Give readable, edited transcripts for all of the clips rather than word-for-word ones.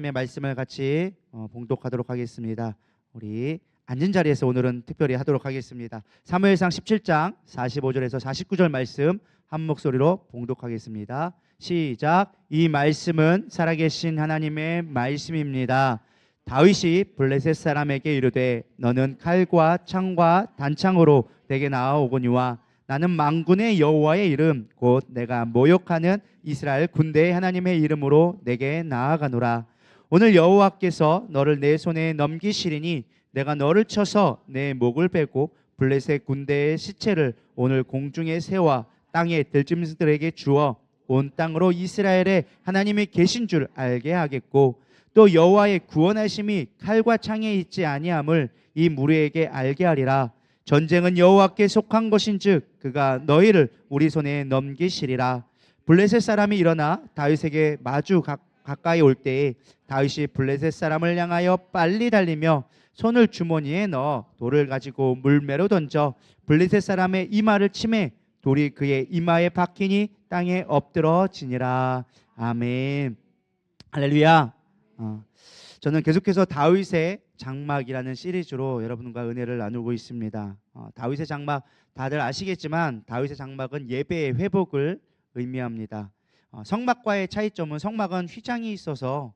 하나님의 말씀을 같이 봉독하도록 하겠습니다. 우리 앉은 자리에서 오늘은 특별히 하도록 하겠습니다. 사무엘상 17장 45절에서 49절 말씀 한 목소리로 봉독하겠습니다. 시작. 이 말씀은 살아계신 하나님의 말씀입니다. 다윗이 블레셋 사람에게 이르되 너는 칼과 창과 단창으로 내게 나아오거니와 나는 만군의 여호와의 이름 곧 내가 모욕하는 이스라엘 군대의 하나님의 이름으로 내게 나아가노라. 오늘 여호와께서 너를 내 손에 넘기시리니 내가 너를 쳐서 내 목을 베고 블레셋 군대의 시체를 오늘 공중에 세워 땅의 들짐승들에게 주어 온 땅으로 이스라엘의 하나님이 계신 줄 알게 하겠고 또 여호와의 구원하심이 칼과 창에 있지 아니함을 이 무리에게 알게 하리라. 전쟁은 여호와께 속한 것인즉 그가 너희를 우리 손에 넘기시리라. 블레셋 사람이 일어나 다윗에게 마주 가까이 올 때에 다윗이 블레셋 사람을 향하여 빨리 달리며 손을 주머니에 넣어 돌을 가지고 물매로 던져 블레셋 사람의 이마를 치매 돌이 그의 이마에 박히니 땅에 엎드러지니라. 아멘. 할렐루야. 저는 계속해서 다윗의 장막이라는 시리즈로 여러분과 은혜를 나누고 있습니다. 다윗의 장막 다들 아시겠지만 다윗의 장막은 예배의 회복을 의미합니다. 성막과의 차이점은 성막은 휘장이 있어서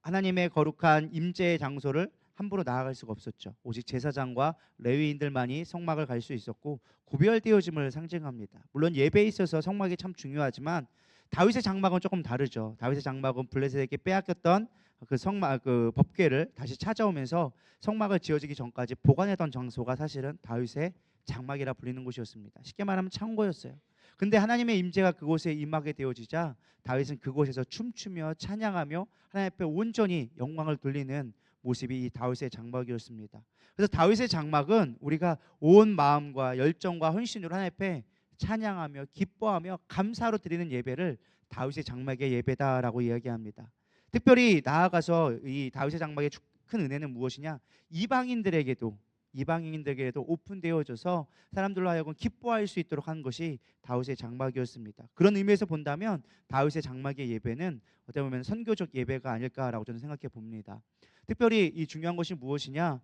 하나님의 거룩한 임재의 장소를 함부로 나아갈 수가 없었죠. 오직 제사장과 레위인들만이 성막을 갈 수 있었고 구별되어짐을 상징합니다. 물론 예배에 있어서 성막이 참 중요하지만 다윗의 장막은 조금 다르죠. 다윗의 장막은 블레셋에게 빼앗겼던 그 성막 그 법궤를 다시 찾아오면서 성막을 지어지기 전까지 보관했던 장소가 사실은 다윗의 장막이라 불리는 곳이었습니다. 쉽게 말하면 창고였어요. 근데 하나님의 임재가 그곳에 임하게 되어지자 다윗은 그곳에서 춤추며 찬양하며 하나님 앞에 온전히 영광을 돌리는 모습이 이 다윗의 장막이었습니다. 그래서 다윗의 장막은 우리가 온 마음과 열정과 헌신으로 하나님 앞에 찬양하며 기뻐하며 감사로 드리는 예배를 다윗의 장막의 예배다라고 이야기합니다. 특별히 나아가서 이 다윗의 장막의 큰 은혜는 무엇이냐? 이방인들에게도 오픈되어져서 사람들로 하여금 기뻐할 수 있도록 한 것이 다윗의 장막이었습니다. 그런 의미에서 본다면 다윗의 장막의 예배는 어떻게 보면 선교적 예배가 아닐까라고 저는 생각해 봅니다. 특별히 이 중요한 것이 무엇이냐?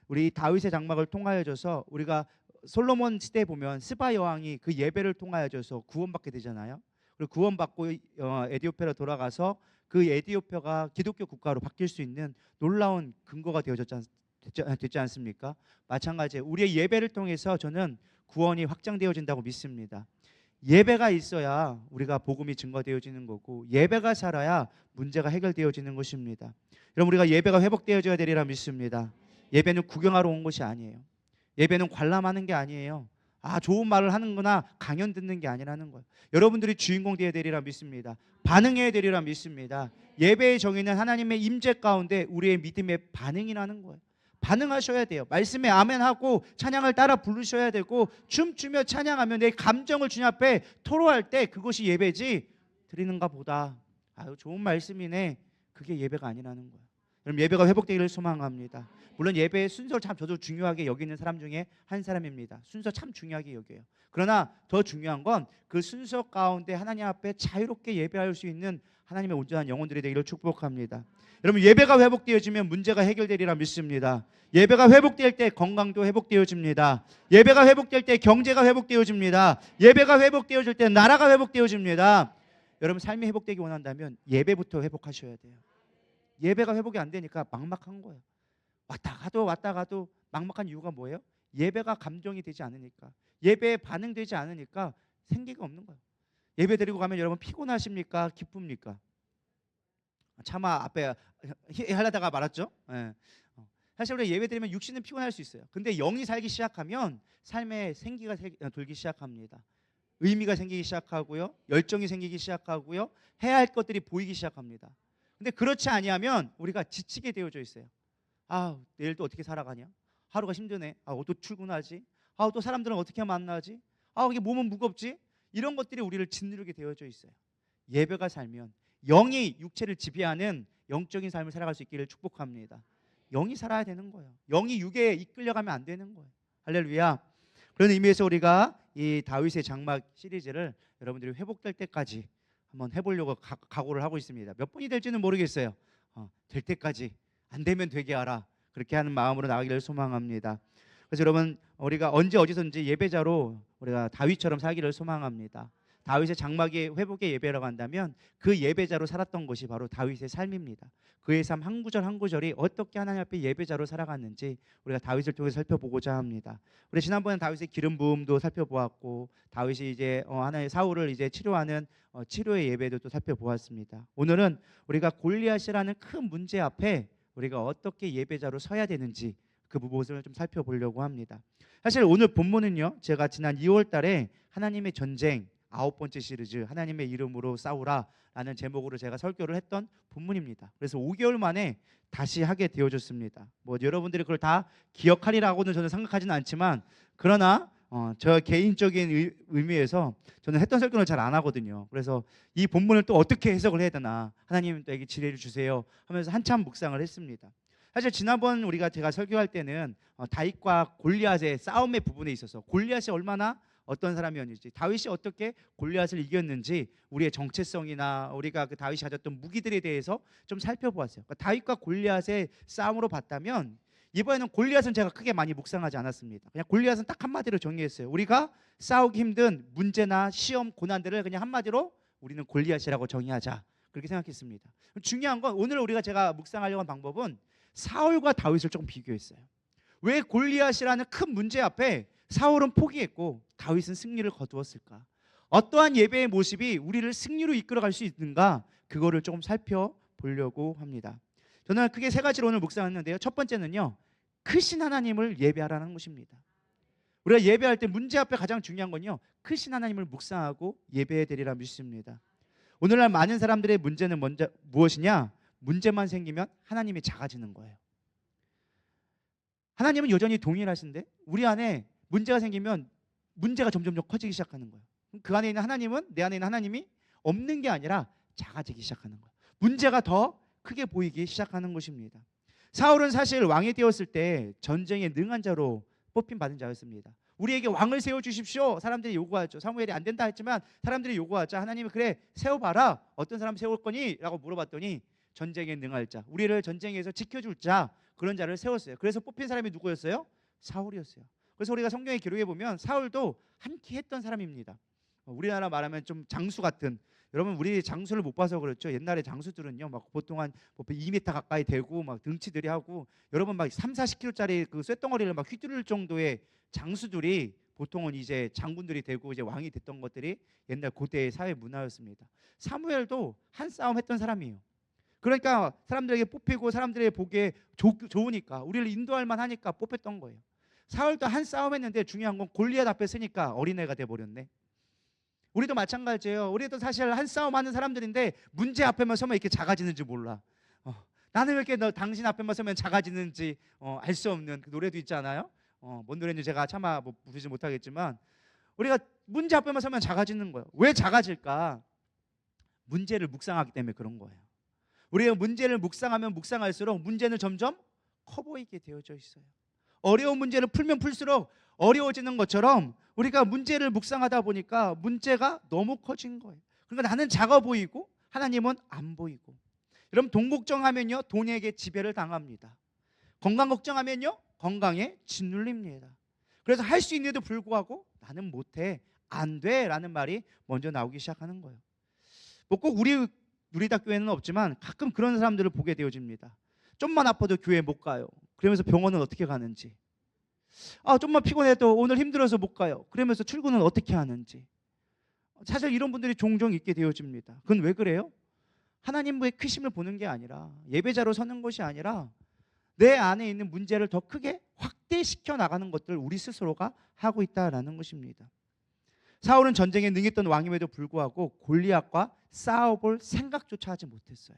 우리 다윗의 장막을 통하여져서 우리가 솔로몬 시대에 보면 스바 여왕이 그 예배를 통하여져서 구원받게 되잖아요. 그리고 구원받고 에디오피아로 돌아가서 그 에디오피아가 기독교 국가로 바뀔 수 있는 놀라운 근거가 되지 않습니까? 마찬가지에 우리의 예배를 통해서 저는 구원이 확장되어진다고 믿습니다. 예배가 있어야 우리가 복음이 증거되어지는 거고 예배가 살아야 문제가 해결되어지는 것입니다. 여러분 우리가 예배가 회복되어져야 되리라 믿습니다. 예배는 구경하러 온 것이 아니에요. 예배는 관람하는 게 아니에요. 좋은 말을 하는구나 강연 듣는 게 아니라는 거예요. 여러분들이 주인공 되어야 되리라 믿습니다. 반응해야 되리라 믿습니다. 예배의 정의는 하나님의 임재 가운데 우리의 믿음의 반응이라는 거예요. 반응하셔야 돼요. 말씀에 아멘하고 찬양을 따라 부르셔야 되고 춤추며 찬양하며 내 감정을 주님 앞에 토로할 때 그것이 예배지 드리는가 보다 좋은 말씀이네 그게 예배가 아니라는 거예요. 여러분 예배가 회복되기를 소망합니다. 물론 예배의 순서를 참 저도 중요하게 여기는 사람 중에 한 사람입니다. 순서 참 중요하게 여겨요. 그러나 더 중요한 건 그 순서 가운데 하나님 앞에 자유롭게 예배할 수 있는 하나님의 온전한 영혼들이 되기를 축복합니다. 여러분 예배가 회복되어지면 문제가 해결되리라 믿습니다. 예배가 회복될 때 건강도 회복되어집니다. 예배가 회복될 때 경제가 회복되어집니다. 예배가 회복되어질 때 나라가 회복되어집니다. 여러분 삶이 회복되기 원한다면 예배부터 회복하셔야 돼요. 예배가 회복이 안 되니까 막막한 거예요. 왔다 가도 막막한 이유가 뭐예요? 예배가 감정이 되지 않으니까 예배에 반응되지 않으니까 생기가 없는 거예요. 예배 드리고 가면 여러분 피곤하십니까? 기쁩니까? 차마 앞에 하려다가 말았죠. 사실 우리가 예배 드리면 육신은 피곤할 수 있어요. 근데 영이 살기 시작하면 삶에 생기가 돌기 시작합니다. 의미가 생기기 시작하고요. 열정이 생기기 시작하고요. 해야 할 것들이 보이기 시작합니다. 근데 그렇지 아니하면 우리가 지치게 되어져 있어요. 내일 또 어떻게 살아가냐? 하루가 힘드네. 또 출근하지? 또 사람들은 어떻게 만나지? 이게 몸은 무겁지? 이런 것들이 우리를 짓누르게 되어져 있어요. 예배가 살면 영이 육체를 지배하는 영적인 삶을 살아갈 수 있기를 축복합니다. 영이 살아야 되는 거예요. 영이 육에 이끌려가면 안 되는 거예요. 할렐루야. 그런 의미에서 우리가 이 다윗의 장막 시리즈를 여러분들이 회복될 때까지 한번 해보려고 각오를 하고 있습니다. 몇 번이 될지는 모르겠어요. 될 때까지 안 되면 되게 하라. 그렇게 하는 마음으로 나가기를 소망합니다. 그래서 여러분, 우리가 언제 어디서든지 예배자로 우리가 다윗처럼 살기를 소망합니다. 다윗의 장막의 회복의 예배라고 한다면 그 예배자로 살았던 것이 바로 다윗의 삶입니다. 그의 삶 한 구절 한 구절이 어떻게 하나님 앞에 예배자로 살아갔는지 우리가 다윗을 통해 살펴보고자 합니다. 우리 지난번에 다윗의 기름 부음도 살펴보았고, 다윗이 이제 하나의 사울을 이제 치료하는 치료의 예배도 또 살펴보았습니다. 오늘은 우리가 골리앗이라는 큰 문제 앞에 우리가 어떻게 예배자로 서야 되는지 그 부분을 좀 살펴보려고 합니다. 사실 오늘 본문은요, 제가 지난 2월 달에 하나님의 전쟁 9번째 시리즈 하나님의 이름으로 싸우라라는 제목으로 제가 설교를 했던 본문입니다. 그래서 5개월 만에 다시 하게 되어졌습니다. 뭐 여러분들이 그걸 다 기억하리라고는 저는 생각하지는 않지만, 그러나 저 개인적인 의미에서 저는 했던 설교를 잘 안 하거든요. 그래서 이 본문을 또 어떻게 해석을 해야 되나, 하나님 또 에게 지혜를 주세요 하면서 한참 묵상을 했습니다. 사실 지난번 제가 설교할 때는 다윗과 골리앗의 싸움의 부분에 있어서 골리앗이 얼마나 어떤 사람이었는지, 다윗이 어떻게 골리앗을 이겼는지, 우리의 정체성이나 우리가 그 다윗이 가졌던 무기들에 대해서 좀 살펴보았어요. 그러니까 다윗과 골리앗의 싸움으로 봤다면, 이번에는 골리앗은 제가 크게 많이 묵상하지 않았습니다. 그냥 골리앗은 딱 한마디로 정리했어요. 우리가 싸우기 힘든 문제나 시험, 고난들을 그냥 한마디로 우리는 골리앗이라고 정의하자, 그렇게 생각했습니다. 중요한 건 오늘 제가 묵상하려고 한 방법은 사울과 다윗을 조금 비교했어요. 왜 골리앗이라는 큰 문제 앞에 사울은 포기했고 다윗은 승리를 거두었을까? 어떠한 예배의 모습이 우리를 승리로 이끌어갈 수 있는가? 그거를 조금 살펴보려고 합니다. 저는 크게 세 가지로 오늘 묵상했는데요. 첫 번째는요, 크신 하나님을 예배하라는 것입니다. 우리가 예배할 때 문제 앞에 가장 중요한 건요, 크신 하나님을 묵상하고 예배해 드리라 믿습니다. 오늘날 많은 사람들의 문제는 먼저 무엇이냐? 문제만 생기면 하나님이 작아지는 거예요. 하나님은 여전히 동일하신데 우리 안에 문제가 생기면 문제가 점점 커지기 시작하는 거예요. 그 안에 있는 하나님은, 내 안에 있는 하나님이 없는 게 아니라 작아지기 시작하는 거예요. 문제가 더 크게 보이기 시작하는 것입니다. 사울은 사실 왕이 되었을 때 전쟁에 능한 자로 뽑힌 받은 자였습니다. 우리에게 왕을 세워주십시오, 사람들이 요구하죠. 사무엘이 안 된다 했지만 사람들이 요구하자 하나님이 그래 세워봐라, 어떤 사람 세울 거니? 라고 물어봤더니 전쟁에 능할 자, 우리를 전쟁에서 지켜줄 자, 그런 자를 세웠어요. 그래서 뽑힌 사람이 누구였어요? 사울이었어요. 그래서 우리가 성경에 기록해 보면 사울도 한 키 했던 사람입니다. 우리나라 말하면 좀 장수 같은, 여러분 우리 장수를 못 봐서 그렇죠. 옛날에 장수들은요 막 보통 한 2m 가까이 되고 막 등치들이 하고, 여러분 막 3, 40kg짜리 그 쇳덩어리를 막 휘두를 정도의 장수들이 보통은 이제 장군들이 되고 이제 왕이 됐던 것들이 옛날 고대의 사회 문화였습니다. 사무엘도 한 싸움 했던 사람이에요. 그러니까 사람들에게 뽑히고 사람들의 보기에 좋으니까, 우리를 인도할 만하니까 뽑혔던 거예요. 사울도 한 싸움 했는데 중요한 건 골리앗 앞에 서니까 어린애가 돼버렸네. 우리도 마찬가지예요. 우리도 사실 한 싸움 하는 사람들인데 문제 앞에만 서면 이렇게 작아지는지 몰라. 나는 왜 이렇게 당신 앞에만 서면 작아지는지 알 수 없는 그 노래도 있잖아요. 뭔 노래인지 제가 차마 부르지 못하겠지만, 우리가 문제 앞에만 서면 작아지는 거예요. 왜 작아질까? 문제를 묵상하기 때문에 그런 거예요. 우리가 문제를 묵상하면 묵상할수록 문제는 점점 커 보이게 되어져 있어요. 어려운 문제를 풀면 풀수록 어려워지는 것처럼 우리가 문제를 묵상하다 보니까 문제가 너무 커진 거예요. 그러니까 나는 작아 보이고 하나님은 안 보이고. 여러분, 돈 걱정하면요 돈에게 지배를 당합니다. 건강 걱정하면요 건강에 짓눌립니다. 그래서 할 수 있는데도 불구하고 나는 못해, 안 돼 라는 말이 먼저 나오기 시작하는 거예요. 뭐 꼭 우리 학교에는 없지만 가끔 그런 사람들을 보게 되어집니다. 좀만 아파도 교회 못 가요. 그러면서 병원은 어떻게 가는지, 좀만 피곤해도 오늘 힘들어서 못 가요. 그러면서 출근은 어떻게 하는지. 사실 이런 분들이 종종 있게 되어집니다. 그건 왜 그래요? 하나님의 크심을 보는 게 아니라, 예배자로 서는 것이 아니라 내 안에 있는 문제를 더 크게 확대시켜 나가는 것들을 우리 스스로가 하고 있다라는 것입니다. 사울은 전쟁에 능했던 왕임에도 불구하고 골리앗과 싸워볼 생각조차 하지 못했어요.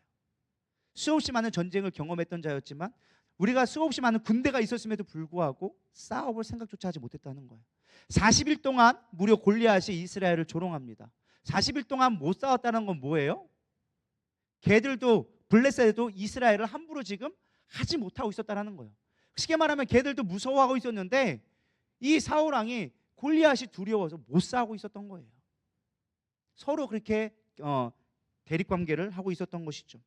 수없이 많은 전쟁을 경험했던 자였지만, 우리가 수없이 많은 군대가 있었음에도 불구하고 싸워볼 생각조차 하지 못했다는 거예요. 40일 동안 무려 골리앗이 이스라엘을 조롱합니다. 40일 동안 못 싸웠다는 건 뭐예요? 걔들도, 블레셋도 이스라엘을 함부로 지금 하지 못하고 있었다는 거예요. 쉽게 말하면 걔들도 무서워하고 있었는데 이 사울 왕이 골리앗이 두려워서 못 싸우고 있었던 거예요. 서로 그렇게 대립관계를 하고 있었던 것이죠.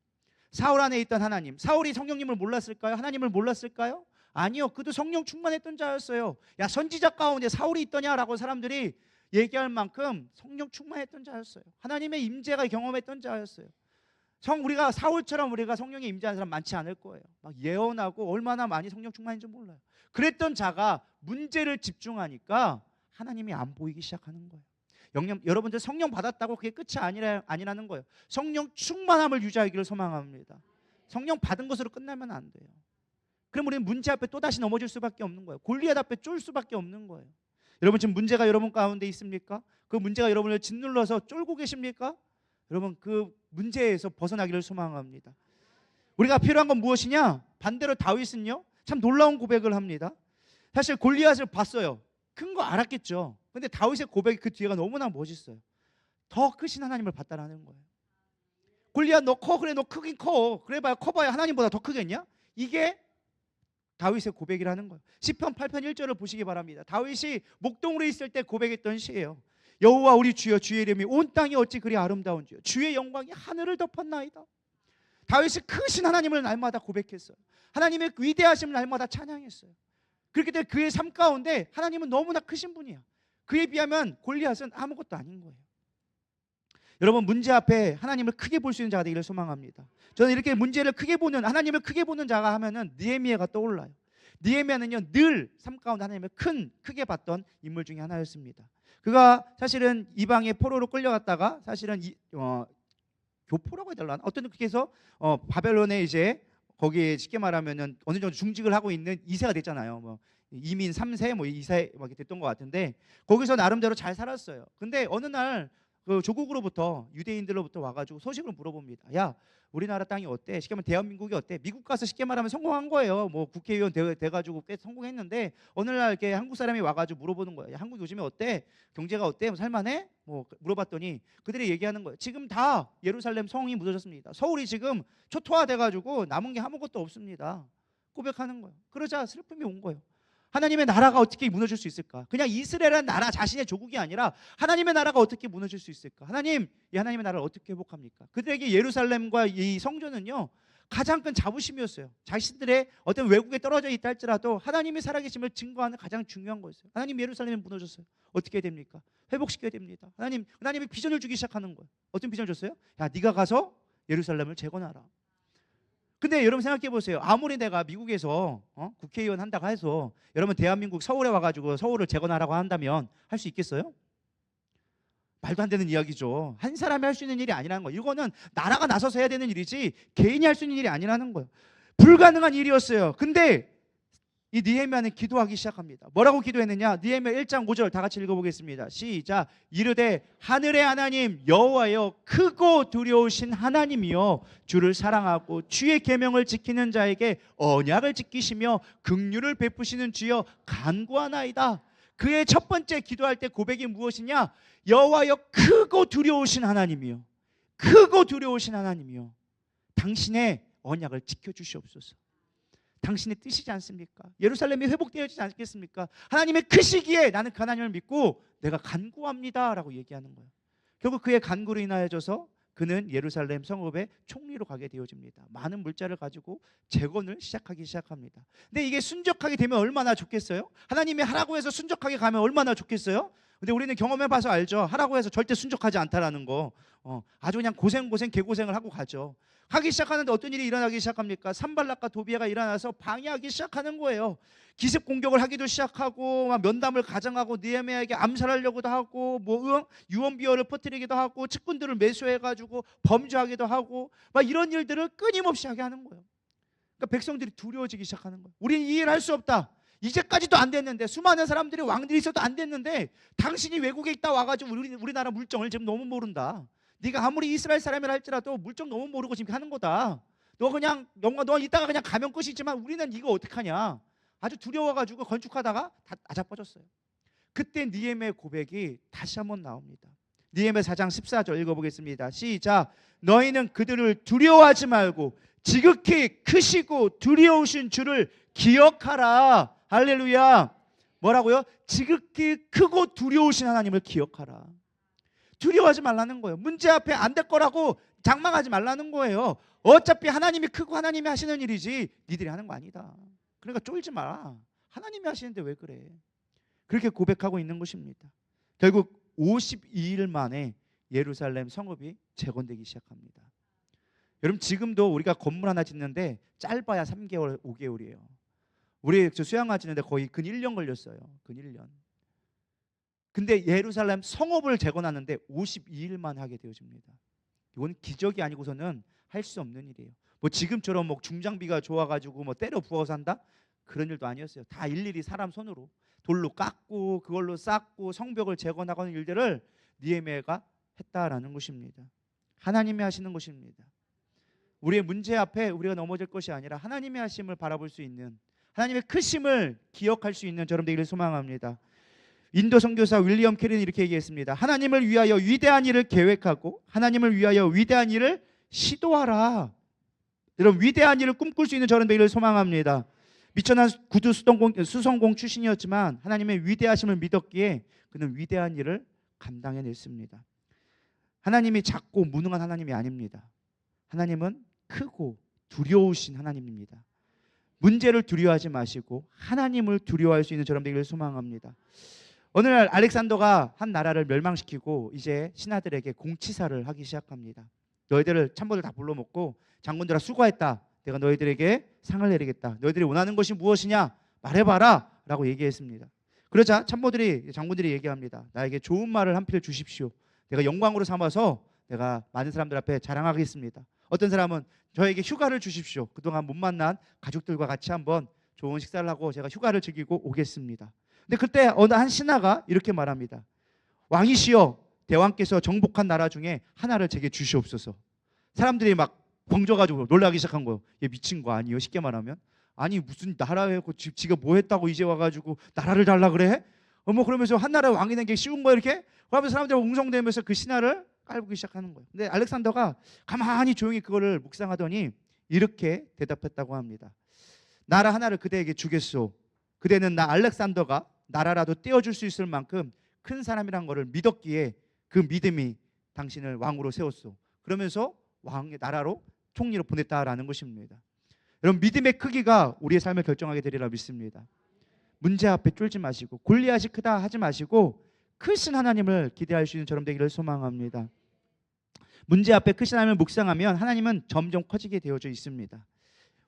사울 안에 있던 하나님, 사울이 성령님을 몰랐을까요? 하나님을 몰랐을까요? 아니요. 그도 성령 충만했던 자였어요. 야, 선지자 가운데 사울이 있더냐라고 사람들이 얘기할 만큼 성령 충만했던 자였어요. 하나님의 임재가 경험했던 자였어요. 우리가 사울처럼 우리가 성령에 임재하는 사람 많지 않을 거예요. 막 예언하고 얼마나 많이 성령 충만인지 몰라요. 그랬던 자가 문제를 집중하니까 하나님이 안 보이기 시작하는 거예요. 여러분들 성령 받았다고 그게 끝이 아니라는 거예요. 성령 충만함을 유지하기를 소망합니다. 성령 받은 것으로 끝나면 안 돼요. 그럼 우리는 문제 앞에 또다시 넘어질 수밖에 없는 거예요. 골리앗 앞에 쫄 수밖에 없는 거예요. 여러분 지금 문제가 여러분 가운데 있습니까? 그 문제가 여러분을 짓눌러서 쫄고 계십니까? 여러분 그 문제에서 벗어나기를 소망합니다. 우리가 필요한 건 무엇이냐? 반대로 다윗은요 참 놀라운 고백을 합니다. 사실 골리앗을 봤어요. 큰 거 알았겠죠. 근데 다윗의 고백이 그 뒤에가 너무나 멋있어요. 더 크신 하나님을 봤다라는 거예요. 골리앗 너 커? 그래 너 크긴 커. 그래봐야 커봐야 하나님보다 더 크겠냐? 이게 다윗의 고백이라는 거예요. 시편 8편 1절을 보시기 바랍니다. 다윗이 목동으로 있을 때 고백했던 시예요. 여호와 우리 주여, 주의 이름이 온 땅이 어찌 그리 아름다운지요. 주의 영광이 하늘을 덮었나이다. 다윗이 크신 하나님을 날마다 고백했어요. 하나님의 위대하심을 날마다 찬양했어요. 그렇기 때문에 그의 삶 가운데 하나님은 너무나 크신 분이야. 그에 비하면 골리앗은 아무것도 아닌 거예요. 여러분 문제 앞에 하나님을 크게 볼 수 있는 자가 되기를 소망합니다. 저는 이렇게 문제를 크게 보는, 하나님을 크게 보는 자가 하면은 느헤미야가 떠올라요. 느헤미야는요 늘 삶 가운데 하나님을 크게 봤던 인물 중에 하나였습니다. 그가 사실은 이방의 포로로 끌려갔다가 사실은 교포라고 해야 되나? 어떤 그렇게 해서 바벨론에 이제 거기에 쉽게 말하면은 어느 정도 중직을 하고 있는 2세가 됐잖아요. 뭐 이민 3세 뭐 2세 막 됐던 것 같은데 거기서 나름대로 잘 살았어요. 근데 어느 날 그 조국으로부터 유대인들로부터 와가지고 소식을 물어봅니다. 야, 우리나라 땅이 어때? 쉽게 말하면 대한민국이 어때? 미국 가서 쉽게 말하면 성공한 거예요. 뭐 국회의원 돼가지고 꽤 성공했는데 어느 날 이렇게 한국 사람이 와가지고 물어보는 거예요. 야, 한국 요즘에 어때? 경제가 어때? 뭐 살만해? 뭐 물어봤더니 그들이 얘기하는 거예요. 지금 다 예루살렘 성이 무너졌습니다. 서울이 지금 초토화돼가지고 남은 게 아무것도 없습니다. 고백하는 거예요. 그러자 슬픔이 온 거예요. 하나님의 나라가 어떻게 무너질 수 있을까? 그냥 이스라엘은 나라 자신의 조국이 아니라 하나님의 나라가 어떻게 무너질 수 있을까? 하나님, 이 하나님의 나라를 어떻게 회복합니까? 그들에게 예루살렘과 이 성전은요 가장 큰 자부심이었어요. 자신들의 어떤 외국에 떨어져 있다 할지라도 하나님의 살아계심을 증거하는 가장 중요한 거였어요. 하나님 예루살렘이 무너졌어요. 어떻게 해야 됩니까? 회복시켜야 됩니다. 하나님이 비전을 주기 시작하는 거예요. 어떤 비전을 줬어요? 야, 네가 가서 예루살렘을 재건하라. 근데 여러분 생각해 보세요. 아무리 내가 미국에서 국회의원 한다고 해서 여러분 대한민국 서울에 와가지고 서울을 재건하라고 한다면 할 수 있겠어요? 말도 안 되는 이야기죠. 한 사람이 할 수 있는 일이 아니라는 거예요. 이거는 나라가 나서서 해야 되는 일이지 개인이 할 수 있는 일이 아니라는 거예요. 불가능한 일이었어요. 근데 이 느헤미야는 기도하기 시작합니다. 뭐라고 기도했느냐? 느헤미야 1장 5절 다 같이 읽어보겠습니다. 시작. 이르되 하늘의 하나님 여호와여 크고 두려우신 하나님이여 주를 사랑하고 주의 계명을 지키는 자에게 언약을 지키시며 긍휼을 베푸시는 주여 간구하나이다. 그의 첫 번째 기도할 때 고백이 무엇이냐? 여호와여 크고 두려우신 하나님이여, 크고 두려우신 하나님이여, 당신의 언약을 지켜주시옵소서. 당신의 뜻이지 않습니까? 예루살렘이 회복되어지지 않겠습니까? 하나님의 크시기에 나는 그 하나님을 믿고 내가 간구합니다 라고 얘기하는 거예요. 결국 그의 간구로 인하여져서 그는 예루살렘 성읍의 총리로 가게 되어집니다. 많은 물자를 가지고 재건을 시작합니다. 근데 이게 순적하게 되면 얼마나 좋겠어요? 하나님이 하라고 해서 순적하게 가면 얼마나 좋겠어요? 근데 우리는 경험해봐서 알죠. 하라고 해서 절대 순적하지 않다라는 거. 아주 그냥 개고생을 하고 가죠. 하기 시작하는데 어떤 일이 일어나기 시작합니까? 산발락과 도비아가 일어나서 방해하기 시작하는 거예요. 기습 공격을 하기도 시작하고 막 면담을 가장하고 느헤미야에게 암살하려고도 하고 뭐 유언비어를 퍼뜨리기도 하고 측군들을 매수해가지고 범죄하기도 하고 막 이런 일들을 끊임없이 하게 하는 거예요. 그러니까 백성들이 두려워지기 시작하는 거예요. 우리는 이 일을 할 수 없다. 이제까지도 안 됐는데, 수많은 사람들이 왕들이 있어도 안 됐는데 당신이 외국에 있다 와가지고 우리나라 물정을 지금 너무 모른다. 네가 아무리 이스라엘 사람이라 할지라도 물정 너무 모르고 지금 하는 거다. 너 이따가 그냥 가면 끝이지만 우리는 이거 어떡하냐. 아주 두려워가지고 건축하다가 다 아작빠졌어요. 그때 느헤미야의 고백이 다시 한번 나옵니다. 느헤미야 4장 14절 읽어보겠습니다. 시작. 너희는 그들을 두려워하지 말고 지극히 크시고 두려우신 주를 기억하라. 할렐루야. 뭐라고요? 지극히 크고 두려우신 하나님을 기억하라. 두려워하지 말라는 거예요. 문제 앞에 안 될 거라고 장망하지 말라는 거예요. 어차피 하나님이 크고 하나님이 하시는 일이지 니들이 하는 거 아니다. 그러니까 쫄지 마라. 하나님이 하시는데 왜 그래? 그렇게 고백하고 있는 것입니다. 결국 52일 만에 예루살렘 성읍이 재건되기 시작합니다. 여러분, 지금도 우리가 건물 하나 짓는데 짧아야 3개월, 5개월이에요. 우리 수양화 짓는데 거의 근 1년 걸렸어요. 근 1년. 근데 예루살렘 성읍을 재건하는데 52일 만에 하게 되어집니다. 이건 기적이 아니고서는 할 수 없는 일이에요. 뭐 지금처럼 뭐 중장비가 좋아가지고 뭐 때려 부어서 한다? 그런 일도 아니었어요. 다 일일이 사람 손으로 돌로 깎고 그걸로 쌓고 성벽을 재건하고 하는 일들을 느헤미야가 했다라는 것입니다. 하나님이 하시는 것입니다. 우리의 문제 앞에 우리가 넘어질 것이 아니라 하나님의 하심을 바라볼 수 있는, 하나님의 크심을 기억할 수 있는 저럼 되기를 소망합니다. 인도 선교사 윌리엄 캐리는 이렇게 얘기했습니다. 하나님을 위하여 위대한 일을 계획하고 하나님을 위하여 위대한 일을 시도하라. 여러분, 위대한 일을 꿈꿀 수 있는 저런 되기를 소망합니다. 미천한 구두 수성공 출신이었지만 하나님의 위대하심을 믿었기에 그는 위대한 일을 감당해냈습니다. 하나님이 작고 무능한 하나님이 아닙니다. 하나님은 크고 두려우신 하나님입니다. 문제를 두려워하지 마시고 하나님을 두려워할 수 있는 저런 되기를 소망합니다. 어느 날 알렉산더가 한 나라를 멸망시키고 이제 신하들에게 공치사를 하기 시작합니다. 너희들을 참모들 다 불러먹고 장군들아 수고했다. 내가 너희들에게 상을 내리겠다. 너희들이 원하는 것이 무엇이냐? 말해봐라 라고 얘기했습니다. 그러자 참모들이, 장군들이 얘기합니다. 나에게 좋은 말을 한 필 주십시오. 내가 영광으로 삼아서 내가 많은 사람들 앞에 자랑하겠습니다. 어떤 사람은 저에게 휴가를 주십시오. 그동안 못 만난 가족들과 같이 한번 좋은 식사를 하고 제가 휴가를 즐기고 오겠습니다. 근데 그때 어느 한 신하가 이렇게 말합니다. 왕이시여, 대왕께서 정복한 나라 중에 하나를 제게 주시옵소서. 사람들이 막 벙져가지고 놀라기 시작한 거예요. 얘 미친 거 아니에요? 쉽게 말하면. 아니 무슨 나라에 지가 뭐 했다고 이제 와가지고 나라를 달라 그래? 뭐 그러면서 한 나라의 왕이 된 게 쉬운 거야 이렇게? 그러면서 사람들이 웅성대면서 그 신하를 깔보기 시작하는 거예요. 근데 알렉산더가 가만히 조용히 그거를 묵상하더니 이렇게 대답했다고 합니다. 나라 하나를 그대에게 주겠소. 그대는 나 알렉산더가 나라라도 떼어줄 수 있을 만큼 큰 사람이란 거를 믿었기에 그 믿음이 당신을 왕으로 세웠소. 그러면서 왕의 나라로 총리로 보냈다라는 것입니다. 여러분, 믿음의 크기가 우리의 삶을 결정하게 되리라 믿습니다. 문제 앞에 쫄지 마시고 골리앗이 크다 하지 마시고 크신 하나님을 기대할 수 있는 저럼 되기를 소망합니다. 문제 앞에 크신 하나님을 묵상하면 하나님은 점점 커지게 되어져 있습니다.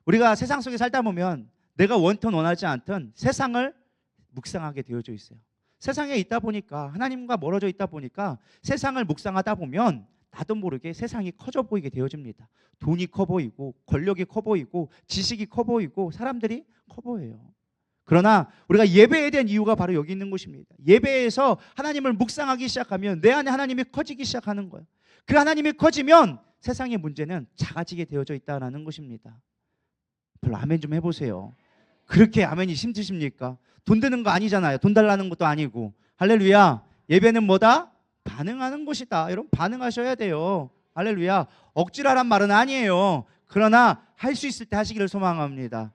우리가 세상 속에 살다 보면 내가 원ton 원하지 않던 세상을 묵상하게 되어져 있어요. 세상에 있다 보니까, 하나님과 멀어져 있다 보니까 세상을 묵상하다 보면 나도 모르게 세상이 커져 보이게 되어집니다. 돈이 커 보이고 권력이 커 보이고 지식이 커 보이고 사람들이 커 보여요. 그러나 우리가 예배에 대한 이유가 바로 여기 있는 것입니다. 예배에서 하나님을 묵상하기 시작하면 내 안에 하나님이 커지기 시작하는 거예요. 그 하나님이 커지면 세상의 문제는 작아지게 되어져 있다는 것입니다. 별로 아멘 좀 해보세요. 그렇게 아멘이 힘드십니까? 돈 드는 거 아니잖아요. 돈 달라는 것도 아니고. 할렐루야. 예배는 뭐다? 반응하는 것이다. 여러분, 반응하셔야 돼요. 할렐루야. 억지로 하란 말은 아니에요. 그러나 할 수 있을 때 하시기를 소망합니다.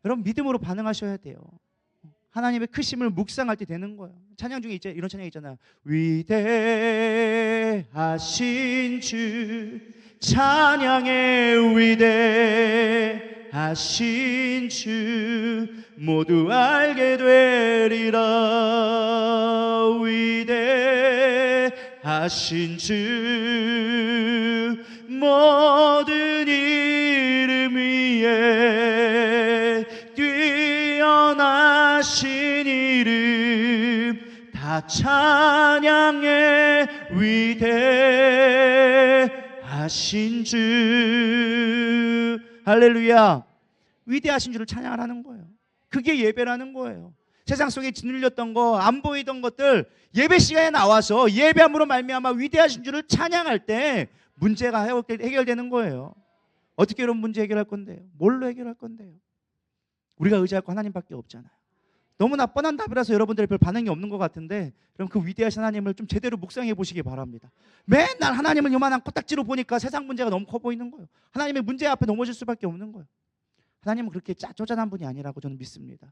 여러분, 믿음으로 반응하셔야 돼요. 하나님의 크심을 묵상할 때 되는 거예요. 찬양 중에 이제 이런 찬양 있잖아요. 위대하신 주 찬양의 위대하신 주 모두 알게 되리라. 위대하신 주 모든 이름 위에 뛰어나신 이름 다 찬양의 위대하신 주. 할렐루야. 위대하신 주를 찬양하라는 거예요. 그게 예배라는 거예요. 세상 속에 짓눌렸던 거, 안 보이던 것들 예배 시간에 나와서 예배함으로 말미암아 위대하신 주를 찬양할 때 문제가 해결되는 거예요. 어떻게 이런 문제 해결할 건데요? 뭘로 해결할 건데요? 우리가 의지할 거 하나님밖에 없잖아요. 너무나 뻔한 답이라서 여러분들이 별 반응이 없는 것 같은데, 그럼 그 위대하신 하나님을 좀 제대로 묵상해 보시기 바랍니다. 맨날 하나님을 요만한 코딱지로 보니까 세상 문제가 너무 커 보이는 거예요. 하나님의 문제 앞에 넘어질 수밖에 없는 거예요. 하나님은 그렇게 쪼잔한 분이 아니라고 저는 믿습니다.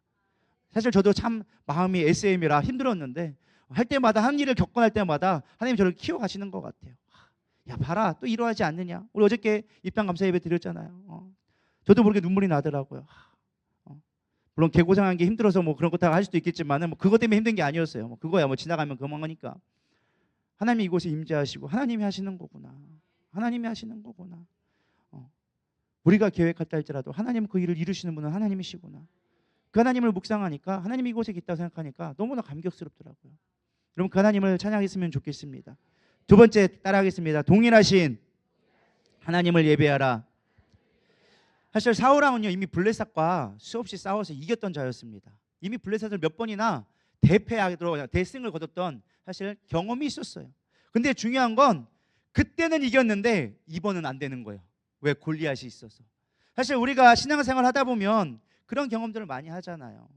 사실 저도 참 마음이 SM이라 힘들었는데 할 때마다 한 일을 겪고 날 때마다 하나님이 저를 키워가시는 것 같아요. 야 봐라 또 이러하지 않느냐. 우리 어저께 입당 감사 예배 드렸잖아요. 저도 모르게 눈물이 나더라고요. 물론 개고생한 게 힘들어서 뭐 그런 거 다 할 수도 있겠지만은 뭐 그것 때문에 힘든 게 아니었어요. 뭐 그거야 뭐 지나가면 그만 거니까. 하나님이 이곳에 임재하시고 하나님이 하시는 거구나. 하나님이 하시는 거구나. 우리가 계획했다 할지라도 하나님 그 일을 이루시는 분은 하나님이시구나. 그 하나님을 묵상하니까 하나님이 이곳에 있다고 생각하니까 너무나 감격스럽더라고요. 여러분 그 하나님을 찬양했으면 좋겠습니다. 두 번째 따라하겠습니다. 동일하신 하나님을 예배하라. 사실 사울왕은요 이미 블레셋과 수없이 싸워서 이겼던 자였습니다. 이미 블레셋을 몇 번이나 대패하도록 대승을 거뒀던 사실 경험이 있었어요. 근데 중요한 건 그때는 이겼는데 이번은 안 되는 거예요. 왜? 골리앗이 있어서. 사실 우리가 신앙생활 하다 보면 그런 경험들을 많이 하잖아요.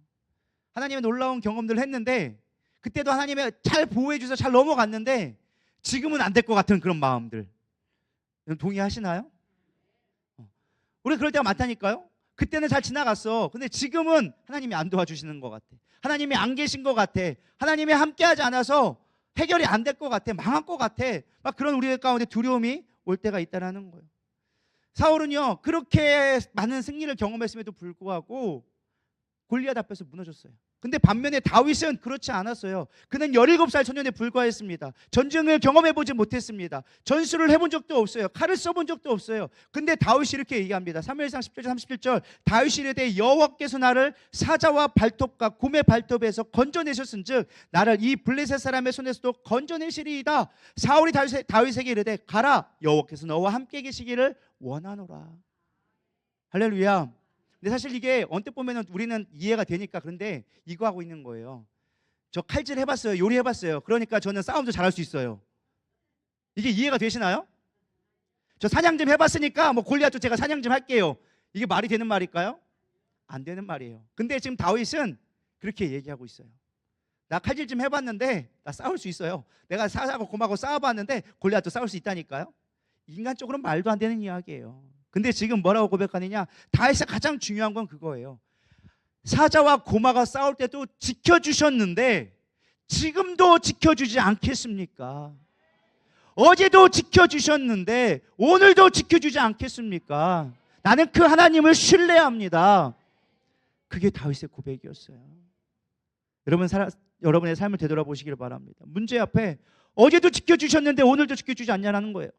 하나님의 놀라운 경험들을 했는데 그때도 하나님이 잘 보호해 주셔서 잘 넘어갔는데 지금은 안 될 것 같은 그런 마음들. 동의하시나요? 우리 그럴 때가 많다니까요. 그때는 잘 지나갔어. 근데 지금은 하나님이 안 도와주시는 것 같아. 하나님이 안 계신 것 같아. 하나님이 함께하지 않아서 해결이 안 될 것 같아. 망한 것 같아. 막 그런 우리 가운데 두려움이 올 때가 있다라는 거예요. 사울은요 그렇게 많은 승리를 경험했음에도 불구하고 골리앗 앞에서 무너졌어요. 근데 반면에 다윗은 그렇지 않았어요. 그는 17살 소년에 불과했습니다. 전쟁을 경험해보지 못했습니다. 전술을 해본 적도 없어요. 칼을 써본 적도 없어요. 근데 다윗이 이렇게 얘기합니다. 사무엘상 10절 37절 다윗이 이르되 여호와께서 나를 사자와 발톱과 곰의 발톱에서 건져내셨은즉 나를 이 블레셋 사람의 손에서도 건져내시리이다. 사울이 다윗에게 이르되 가라 여호와께서 너와 함께 계시기를 원하노라. 할렐루야. 근데 사실 이게 언뜻 보면 우리는 이해가 되니까 그런데 이거 하고 있는 거예요. 저 칼질 해봤어요. 요리해봤어요. 그러니까 저는 싸움도 잘할 수 있어요. 이게 이해가 되시나요? 저 사냥 좀 해봤으니까 뭐 골리앗도 제가 사냥 좀 할게요. 이게 말이 되는 말일까요? 안 되는 말이에요. 근데 지금 다윗은 그렇게 얘기하고 있어요. 나 칼질 좀 해봤는데 나 싸울 수 있어요. 내가 사자고 곰하고 싸워봤는데 골리앗도 싸울 수 있다니까요. 인간적으로 말도 안 되는 이야기예요. 근데 지금 뭐라고 고백하느냐? 다윗이 가장 중요한 건 그거예요. 사자와 고마가 싸울 때도 지켜주셨는데 지금도 지켜주지 않겠습니까? 어제도 지켜주셨는데 오늘도 지켜주지 않겠습니까? 나는 그 하나님을 신뢰합니다. 그게 다윗의 고백이었어요. 여러분의 삶을 되돌아보시길 바랍니다. 문제 앞에 어제도 지켜주셨는데 오늘도 지켜주지 않냐는 거예요.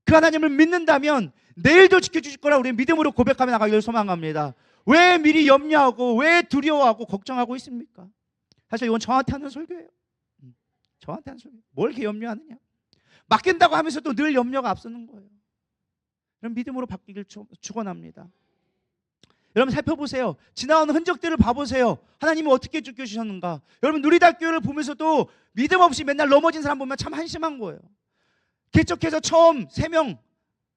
그 하나님을 믿는다면 내일도 지켜주실 거라 우리 믿음으로 고백하며 나가기를 소망합니다. 왜 미리 염려하고 왜 두려워하고 걱정하고 있습니까? 사실 이건 저한테 하는 설교예요. 저한테 하는 설교. 뭘 이렇게 염려하느냐? 맡긴다고 하면서도 늘 염려가 앞서는 거예요. 그럼 믿음으로 바뀌길 축원합니다. 여러분 살펴보세요. 지나온 흔적들을 봐보세요. 하나님이 어떻게 지켜주셨는가? 여러분 누리다교회를 보면서도 믿음 없이 맨날 넘어진 사람 보면 참 한심한 거예요. 개척해서 처음 3명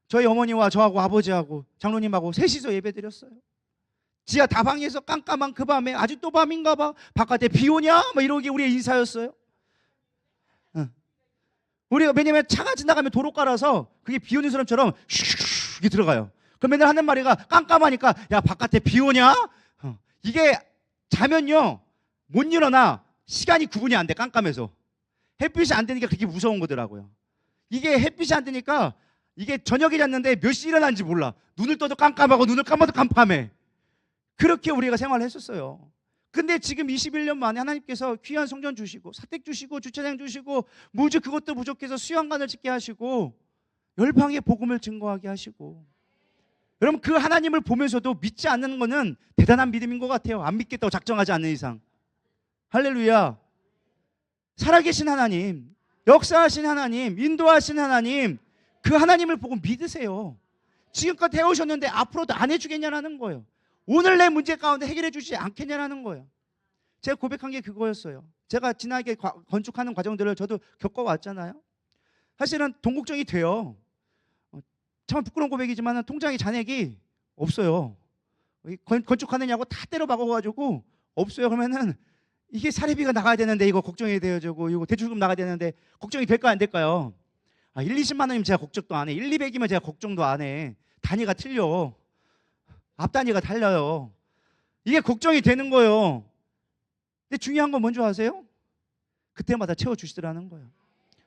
저희 어머니와 저하고 아버지하고 장로님하고 셋이서 예배드렸어요. 지하 다방에서 깜깜한 그 밤에 아직도 밤인가 봐 바깥에 비 오냐? 뭐 이러기 우리의 인사였어요. 우리가 왜냐면 차가 지나가면 도로 깔아서 그게 비 오는 사람처럼 슉 이렇게 들어가요. 그럼 맨날 하는 말이가 깜깜하니까 야 바깥에 비 오냐? 이게 자면요 못 일어나. 시간이 구분이 안 돼. 깜깜해서 햇빛이 안 되니까 그렇게 무서운 거더라고요. 이게 햇빛이 안 되니까 이게 저녁에 잤는데 몇 시 일어난지 몰라. 눈을 떠도 깜깜하고 눈을 감아도 깜깜해. 그렇게 우리가 생활을 했었어요. 근데 지금 21년 만에 하나님께서 귀한 성전 주시고 사택 주시고 주차장 주시고 무주 그것도 부족해서 수양관을 짓게 하시고 열방의 복음을 증거하게 하시고 여러분 그 하나님을 보면서도 믿지 않는 거는 대단한 믿음인 것 같아요. 안 믿겠다고 작정하지 않는 이상. 할렐루야. 살아계신 하나님, 역사하신 하나님, 인도하신 하나님, 그 하나님을 보고 믿으세요. 지금껏 해오셨는데 앞으로도 안 해주겠냐라는 거예요. 오늘 내 문제 가운데 해결해 주지 않겠냐라는 거예요. 제가 고백한 게 그거였어요. 제가 지나게 건축하는 과정들을 저도 겪어왔잖아요. 사실은 돈 걱정이 돼요. 참 부끄러운 고백이지만 통장에 잔액이 없어요. 건축하느냐고 다 때려 박아가지고 없어요. 그러면은 이게 사례비가 나가야 되는데 이거 걱정이 되어지고 이거 대출금 나가야 되는데 걱정이 될까요 안 될까요? 1, 20만 원이면 제가 걱정도 안 해. 1, 200이면 제가 걱정도 안 해. 단위가 틀려. 앞 단위가 달라요. 이게 걱정이 되는 거예요. 근데 중요한 건 뭔지 아세요? 그때마다 채워주시더라는 거예요.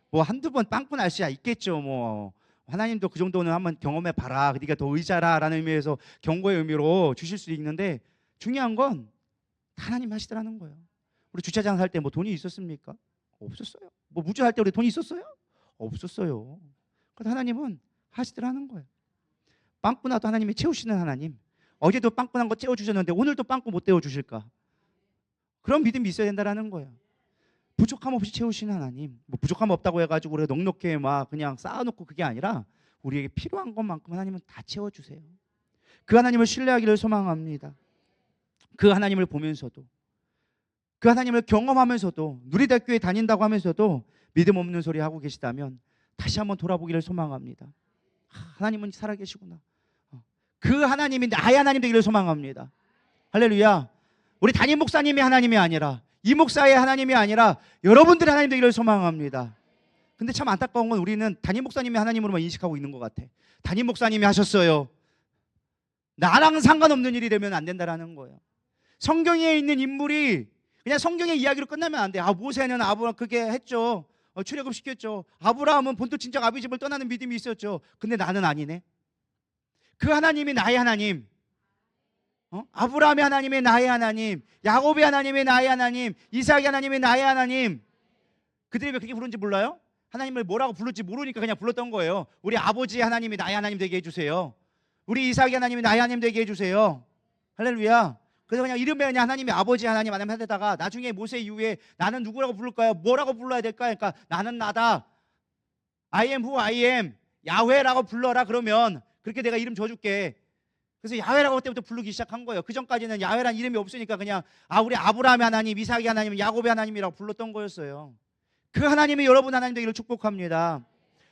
뭐 한두 번 빵꾸 날 수야 있겠죠. 뭐 하나님도 그 정도는 한번 경험해 봐라, 네가 더 의자라라는 의미에서 경고의 의미로 주실 수 있는데, 중요한 건 하나님 하시더라는 거예요. 우리 주차장 살 때 뭐 돈이 있었습니까? 없었어요. 뭐 무주할 때 우리 돈이 있었어요? 없었어요. 그래서 하나님은 하시더라는 거예요. 빵꾸 나도 하나님이 채우시는 하나님. 어제도 빵꾸 난 거 채워주셨는데 오늘도 빵꾸 못 채워주실까? 그런 믿음이 있어야 된다는 거예요. 부족함 없이 채우시는 하나님. 뭐 부족함 없다고 해가지고 우리가 넉넉해 막 그냥 쌓아놓고 그게 아니라 우리에게 필요한 것만큼 하나님은 다 채워주세요. 그 하나님을 신뢰하기를 소망합니다. 그 하나님을 보면서도, 그 하나님을 경험하면서도, 누리대교회 다닌다고 하면서도 믿음 없는 소리 하고 계시다면 다시 한번 돌아보기를 소망합니다. 하나님은 살아계시구나. 그 하나님이 나의 하나님 되기를 소망합니다. 할렐루야. 우리 담임 목사님이 하나님이 아니라, 이 목사의 하나님이 아니라 여러분들의 하나님 되기를 소망합니다. 근데 참 안타까운 건 우리는 담임 목사님이 하나님으로만 인식하고 있는 것 같아. 담임 목사님이 하셨어요. 나랑 상관없는 일이 되면 안 된다라는 거예요. 성경에 있는 인물이 그냥 성경의 이야기로 끝나면 안 돼. 모세는 아브라함 그게 했죠. 출애굽 시켰죠. 아브라함은 본토 친척 아비 집을 떠나는 믿음이 있었죠. 근데 나는 아니네. 그 하나님이 나의 하나님, 아브라함의 하나님이 나의 하나님, 야곱의 하나님이 나의 하나님, 이삭의 하나님이 나의 하나님. 그들이 왜 그렇게 부른지 몰라요? 하나님을 뭐라고 부를지 모르니까 그냥 불렀던 거예요. 우리 아버지의 하나님이 나의 하나님 되게 해주세요. 우리 이삭의 하나님이 나의 하나님 되게 해주세요. 할렐루야. 그래서 그냥 이름에 그냥 하나님이 아버지 하나님 하다가 나중에 모세 이후에 나는 누구라고 부를까요? 뭐라고 불러야 될까요? 그러니까 나는 나다. I am who I am. 야훼라고 불러라. 그러면 그렇게 내가 이름 줘줄게. 그래서 야훼라고 그때부터 부르기 시작한 거예요. 그 전까지는 야훼라는 이름이 없으니까 그냥 우리 아브라함의 하나님, 이삭의 하나님, 야곱의 하나님이라고 불렀던 거였어요. 그 하나님이 여러분 하나님 되기를 축복합니다.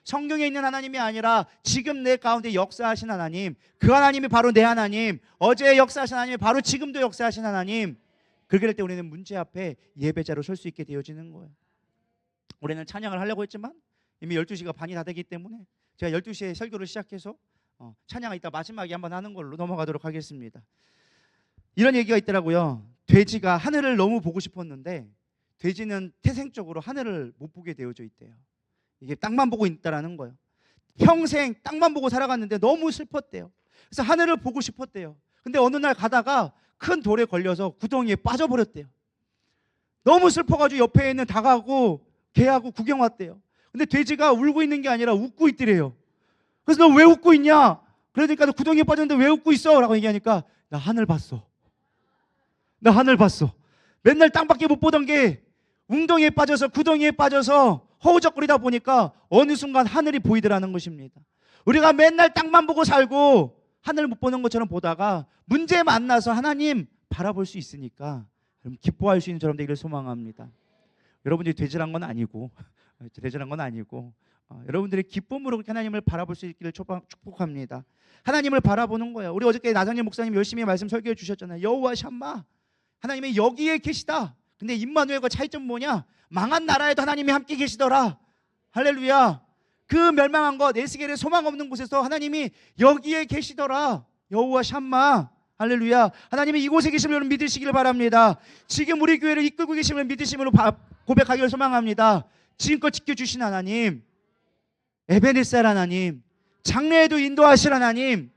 성경에 있는 하나님이 아니라 지금 내 가운데 역사하신 하나님, 그 하나님이 바로 내 하나님, 어제 역사하신 하나님이 바로 지금도 역사하신 하나님. 그렇게 될 때 우리는 문제 앞에 예배자로 설 수 있게 되어지는 거예요. 우리는 찬양을 하려고 했지만 이미 12시가 반이 다 되기 때문에 제가 12시에 설교를 시작해서 찬양을 이따 마지막에 한번 하는 걸로 넘어가도록 하겠습니다. 이런 얘기가 있더라고요. 돼지가 하늘을 너무 보고 싶었는데 돼지는 태생적으로 하늘을 못 보게 되어져 있대요. 이게 땅만 보고 있다라는 거예요. 평생 땅만 보고 살아갔는데 너무 슬펐대요. 그래서 하늘을 보고 싶었대요. 근데 어느 날 가다가 큰 돌에 걸려서 구덩이에 빠져버렸대요. 너무 슬퍼가지고 옆에 있는 닭하고 개하고 구경 왔대요. 근데 돼지가 울고 있는 게 아니라 웃고 있더래요. 그래서 너 왜 웃고 있냐? 그러니까 너 구덩이에 빠졌는데 왜 웃고 있어? 라고 얘기하니까 나 하늘 봤어. 나 하늘 봤어. 맨날 땅밖에 못 보던 게 웅덩이에 빠져서 구덩이에 빠져서 허우적거리다 보니까 어느 순간 하늘이 보이더라는 것입니다. 우리가 맨날 땅만 보고 살고 하늘 못 보는 것처럼 보다가 문제에 만나서 하나님 바라볼 수 있으니까 기뻐할 수 있는 저런 되기를 소망합니다. 여러분들이 돼지란 건 아니고 여러분들이 기쁨으로 하나님을 바라볼 수 있기를 축복합니다. 하나님을 바라보는 거예요. 우리 어저께 나성일 목사님 열심히 말씀 설교해 주셨잖아요. 여호와 샴마, 하나님이 여기에 계시다. 근데 임마누엘과 차이점은 뭐냐? 망한 나라에도 하나님이 함께 계시더라. 할렐루야. 그 멸망한 것, 에스겔의 소망 없는 곳에서 하나님이 여기에 계시더라. 여호와 샴마. 할렐루야. 하나님이 이곳에 계심을 믿으시기를 바랍니다. 지금 우리 교회를 이끌고 계심을 믿으심으로 고백하기를 소망합니다. 지금껏 지켜주신 하나님, 에베네셀 하나님, 장래에도 인도하실 하나님,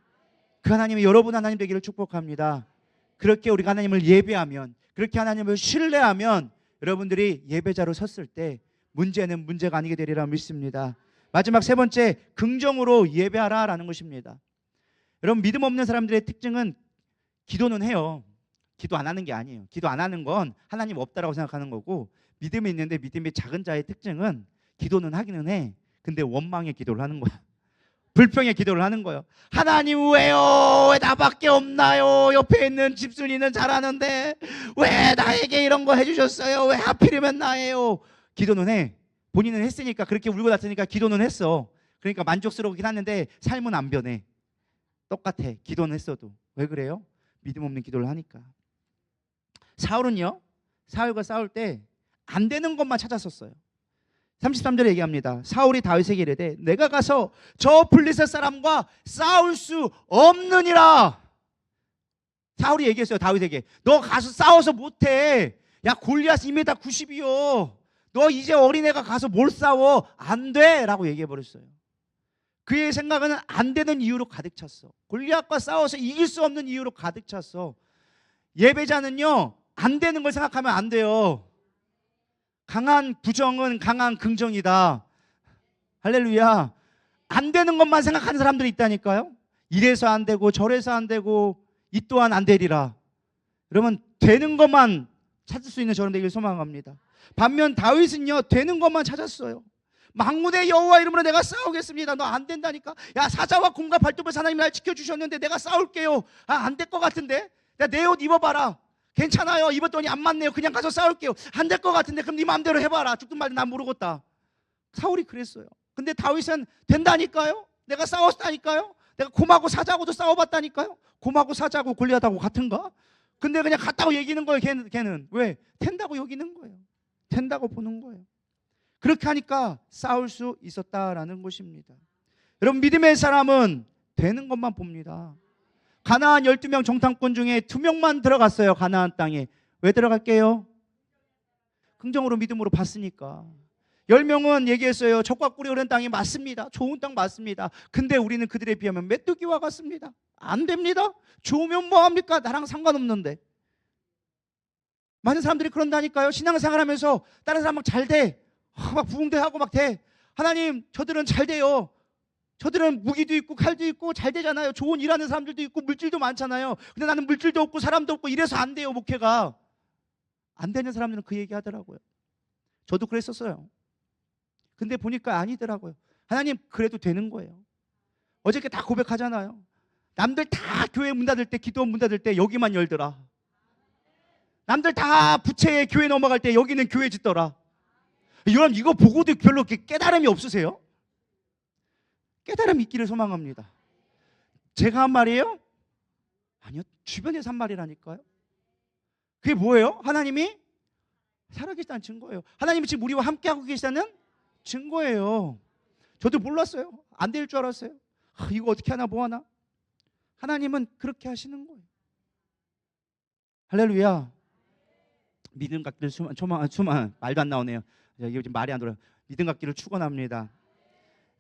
그 하나님이 여러분 하나님 되기를 축복합니다. 그렇게 우리가 하나님을 예배하면, 그렇게 하나님을 신뢰하면 여러분들이 예배자로 섰을 때 문제는 문제가 아니게 되리라 믿습니다. 마지막 세 번째, 긍정으로 예배하라라는 것입니다. 여러분, 믿음 없는 사람들의 특징은 기도는 해요. 기도 안 하는 게 아니에요. 기도 안 하는 건 하나님 없다라고 생각하는 거고, 믿음이 있는데 믿음이 작은 자의 특징은 기도는 하기는 해. 근데 원망의 기도를 하는 거야. 불평의 기도를 하는 거예요. 하나님 왜요? 왜 나밖에 없나요? 옆에 있는 집순이는 잘하는데 왜 나에게 이런 거 해주셨어요? 왜 하필이면 나예요? 기도는 해. 본인은 했으니까, 그렇게 울고 났으니까 기도는 했어. 그러니까 만족스러우긴 하는데 삶은 안 변해. 똑같아. 기도는 했어도. 왜 그래요? 믿음 없는 기도를 하니까. 사울은요, 사울과 싸울 때 안 되는 것만 찾았었어요. 33절에 얘기합니다. 사울이 다윗에게 이르되 내가 가서 저 블레셋 사람과 싸울 수 없느니라. 사울이 얘기했어요. 다윗에게 너 가서 싸워서 못해. 야, 골리앗 2m 90이요. 너 너 이제 어린애가 가서 뭘 싸워? 안 돼! 라고 얘기해 버렸어요. 그의 생각은 안 되는 이유로 가득 찼어. 골리앗과 싸워서 이길 수 없는 이유로 가득 찼어. 예배자는요, 안 되는 걸 생각하면 안 돼요. 강한 부정은 강한 긍정이다. 할렐루야. 안 되는 것만 생각하는 사람들이 있다니까요. 이래서 안 되고 저래서 안 되고 이 또한 안 되리라. 그러면 되는 것만 찾을 수 있는 저런 되기를 소망합니다. 반면 다윗은요, 되는 것만 찾았어요. 만군의 여호와 이름으로 내가 싸우겠습니다. 너 안 된다니까. 야, 사자와 곰과 발톱을 하나님이 날 지켜주셨는데 내가 싸울게요. 안 될 것 같은데. 내 옷 입어봐라. 괜찮아요. 입었더니 안 맞네요. 그냥 가서 싸울게요. 안 될 것 같은데. 그럼 네 마음대로 해봐라. 죽든 말든 난 모르겠다. 사울이 그랬어요. 근데 다윗은 된다니까요. 내가 싸웠다니까요. 내가 곰하고 사자하고도 싸워봤다니까요. 곰하고 사자하고 골리앗하고 같은가? 근데 그냥 같다고 얘기는 거예요. 걔는 왜? 된다고 여기는 거예요. 된다고 보는 거예요. 그렇게 하니까 싸울 수 있었다라는 것입니다. 여러분, 믿음의 사람은 되는 것만 봅니다. 가나안 12명 정탐꾼 중에 2명만 들어갔어요. 가나안 땅에. 왜 들어갈게요? 긍정으로 믿음으로 봤으니까. 10명은 얘기했어요. 적과 꿀이 흐르는 땅이 맞습니다. 좋은 땅 맞습니다. 근데 우리는 그들에 비하면 메뚜기와 같습니다. 안 됩니다. 좋으면 뭐합니까? 나랑 상관없는데. 많은 사람들이 그런다니까요. 신앙생활 하면서 다른 사람 막 잘 돼. 막 부흥대하고 막 돼. 하나님, 저들은 잘 돼요. 저들은 무기도 있고 칼도 있고 잘 되잖아요. 좋은 일하는 사람들도 있고 물질도 많잖아요. 근데 나는 물질도 없고 사람도 없고 이래서 안 돼요. 목회가. 안 되는 사람들은 그 얘기 하더라고요. 저도 그랬었어요. 근데 보니까 아니더라고요. 하나님, 그래도 되는 거예요. 어저께 다 고백하잖아요. 남들 다 교회 문 닫을 때, 기도원 문 닫을 때 여기만 열더라. 남들 다 부채에 교회 넘어갈 때 여기는 교회 짓더라. 여러분, 이거 보고도 별로 깨달음이 없으세요? 깨달음이 있기를 소망합니다. 제가 한 말이에요? 아니요, 주변에서 한 말이라니까요. 그게 뭐예요? 하나님이 살아계시다는 증거예요. 하나님이 지금 우리와 함께하고 계시다는 증거예요. 저도 몰랐어요. 안 될 줄 알았어요. 이거 어떻게 하나 뭐 하나. 하나님은 그렇게 하시는 거예요. 할렐루야. 믿음 갖기를 말도 안 나오네요. 이게 지금 말이 안 돌아요. 믿음 갖기를 축원합니다.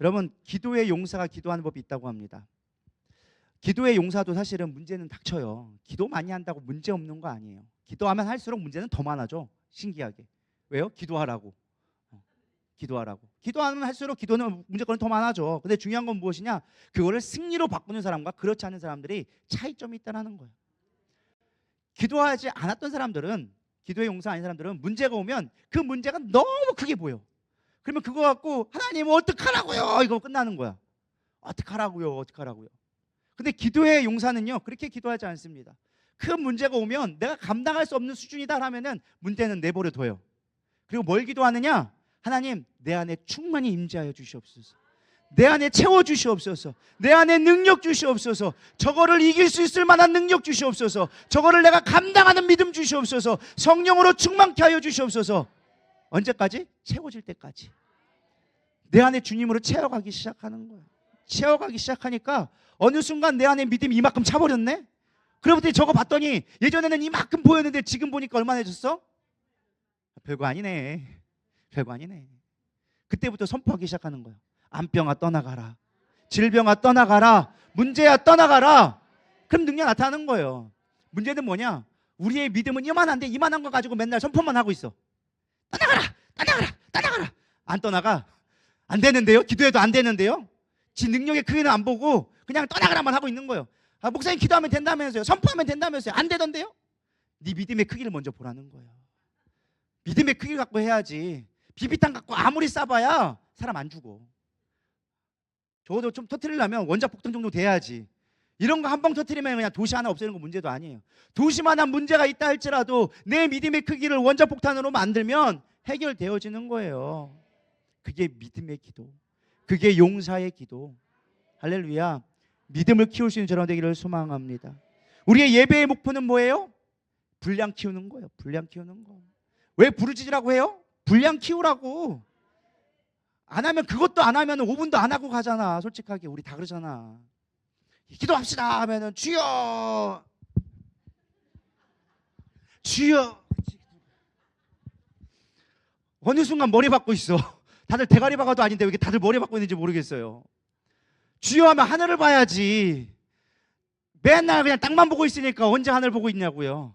여러분, 기도의 용사가 기도하는 법이 있다고 합니다. 기도의 용사도 사실은 문제는 닥쳐요. 기도 많이 한다고 문제 없는 거 아니에요. 기도하면 할수록 문제는 더 많아져. 신기하게. 왜요? 기도하라고. 기도하면 할수록 기도는 문제거는 더 많아져. 근데 중요한 건 무엇이냐? 그거를 승리로 바꾸는 사람과 그렇지 않은 사람들이 차이점이 있다는 거예요. 기도하지 않았던 사람들은, 기도의 용사 아닌 사람들은 문제가 오면 그 문제가 너무 크게 보여. 그러면 그거 갖고 하나님 어떡하라고요? 이거 끝나는 거야. 어떡하라고요? 근데 기도의 용사는요, 그렇게 기도하지 않습니다. 큰 문제가 오면 내가 감당할 수 없는 수준이다 하면은 문제는 내버려 둬요. 그리고 뭘 기도하느냐? 하나님, 내 안에 충만히 임재하여 주시옵소서. 내 안에 채워 주시옵소서. 내 안에 능력 주시옵소서. 저거를 이길 수 있을 만한 능력 주시옵소서. 저거를 내가 감당하는 믿음 주시옵소서. 성령으로 충만케 하여 주시옵소서. 언제까지? 채워질 때까지. 내 안에 주님으로 채워가기 시작하는 거예요. 채워가기 시작하니까 어느 순간 내 안에 믿음이 이만큼 차버렸네. 그러부터 저거 봤더니 예전에는 이만큼 보였는데 지금 보니까 얼마나 해졌어? 별거 아니네. 그때부터 선포하기 시작하는 거예요. 암병아 떠나가라. 질병아 떠나가라. 문제야 떠나가라. 그럼 능력 나타나는 거예요. 문제는 뭐냐? 우리의 믿음은 이만한데 이만한 거 가지고 맨날 선포만 하고 있어. 떠나가라. 안 떠나가. 안 되는데요? 기도해도 안 되는데요? 지 능력의 크기는 안 보고 그냥 떠나가라만 하고 있는 거예요. 목사님 기도하면 된다면서요. 선포하면 된다면서요. 안 되던데요? 네 믿음의 크기를 먼저 보라는 거예요. 믿음의 크기를 갖고 해야지. 비비탄 갖고 아무리 쏴봐야 사람 안 죽어. 적어도 좀 터뜨리려면 원자 폭탄 정도 돼야지. 이런 거 한 방 터뜨리면 그냥 도시 하나 없애는 거 문제도 아니에요. 도시만한 문제가 있다 할지라도 내 믿음의 크기를 원자 폭탄으로 만들면 해결되어지는 거예요. 그게 믿음의 기도, 그게 용사의 기도. 할렐루야. 믿음을 키울 수 있는 저런 되기를 소망합니다. 우리의 예배의 목표는 뭐예요? 분량 키우는 거예요. 분량 키우는 거. 왜 부르짖으라고 해요? 분량 키우라고. 안 하면, 그것도 안 하면 5분도 안 하고 가잖아. 솔직하게 우리 다 그러잖아. 기도합시다 하면은 주여 어느 순간 머리 박고 있어. 다들 대가리 박아도 아닌데 왜 이렇게 다들 머리 박고 있는지 모르겠어요. 주여 하면 하늘을 봐야지. 맨날 그냥 땅만 보고 있으니까 언제 하늘 보고 있냐고요.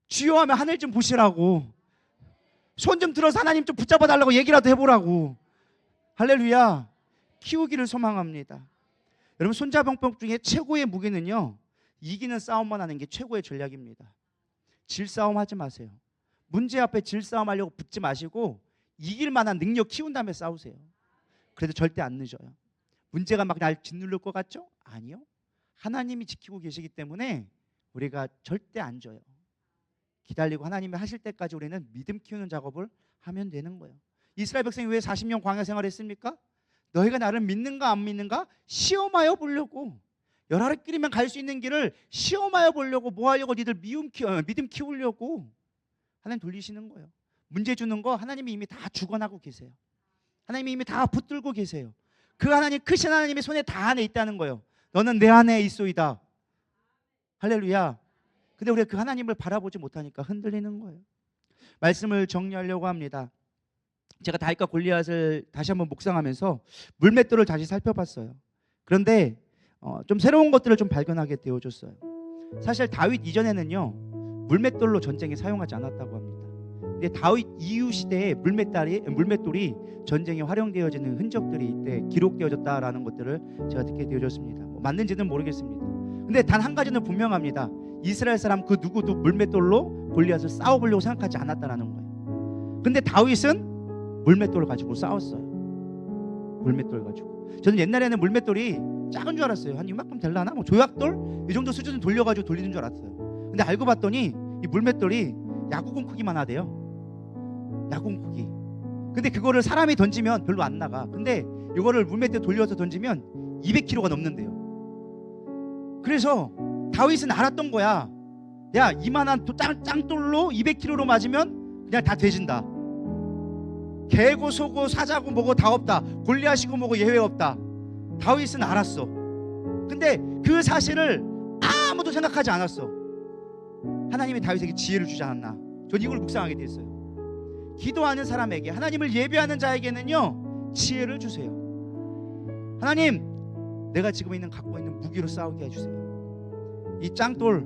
주여 하면 하늘 좀 보시라고. 손 좀 들어서 하나님 좀 붙잡아 달라고 얘기라도 해보라고. 할렐루야. 키우기를 소망합니다. 여러분, 손자병법 중에 최고의 무기는요, 이기는 싸움만 하는 게 최고의 전략입니다. 질싸움 하지 마세요. 문제 앞에 질싸움 하려고 붙지 마시고 이길 만한 능력 키운 다음에 싸우세요. 그래도 절대 안 늦어요. 문제가 막 날 짓누를 것 같죠? 아니요. 하나님이 지키고 계시기 때문에 우리가 절대 안 져요. 기다리고 하나님이 하실 때까지 우리는 믿음 키우는 작업을 하면 되는 거예요. 이스라엘 백성이 왜 40년 광야 생활했습니까? 너희가 나를 믿는가 안 믿는가 시험하여 보려고. 열하루끼리면 갈 수 있는 길을 시험하여 보려고. 뭐 하려고? 니들 믿음 키우려고. 하나님 돌리시는 거예요. 문제 주는 거 하나님이 이미 다 주관하고 계세요. 하나님이 이미 다 붙들고 계세요. 그 하나님, 크신 하나님의 손에 다 안에 있다는 거예요. 너는 내 안에 있소이다. 할렐루야. 근데 우리가 그 하나님을 바라보지 못하니까 흔들리는 거예요. 말씀을 정리하려고 합니다. 제가 다윗과 골리앗을 다시 한번 묵상하면서 물맷돌을 다시 살펴봤어요. 그런데 좀 새로운 것들을 좀 발견하게 되어줬어요. 사실 다윗 이전에는요, 물맷돌로 전쟁에 사용하지 않았다고 합니다. 근데 다윗 이후 시대에 물맷돌이 전쟁에 활용되어지는 흔적들이 이때 기록되어졌다라는 것들을 제가 듣게 되어졌습니다. 맞는지는 모르겠습니다. 근데 단 한 가지는 분명합니다. 이스라엘 사람 그 누구도 물맷돌로 골리앗을 싸워보려고 생각하지 않았다라는 거예요. 근데 다윗은 물맷돌을 가지고 싸웠어요. 물맷돌 가지고. 저는 옛날에는 물맷돌이 작은 줄 알았어요. 한 이만큼 될라나? 뭐 조약돌? 이 정도 수준을 돌려가지고 돌리는 줄 알았어요. 근데 알고 봤더니 이 물맷돌이 야구공 크기만 하대요. 야구공 크기. 근데 그거를 사람이 던지면 별로 안 나가. 근데 이거를 물맷돌 돌려서 던지면 200kg가 넘는데요. 그래서 다윗은 알았던 거야. 야, 이만한 짱돌로 200kg로 맞으면 그냥 다 돼진다. 개고 소고 사자고 뭐고 다 없다. 골리앗이고 뭐고 예외 없다. 다윗은 알았어. 근데 그 사실을 아무도 생각하지 않았어. 하나님이 다윗에게 지혜를 주지 않았나. 전 이걸 묵상하게 됐어요. 기도하는 사람에게, 하나님을 예배하는 자에게는요, 지혜를 주세요. 하나님, 내가 지금 갖고 있는 무기로 싸우게 해주세요. 이 짱돌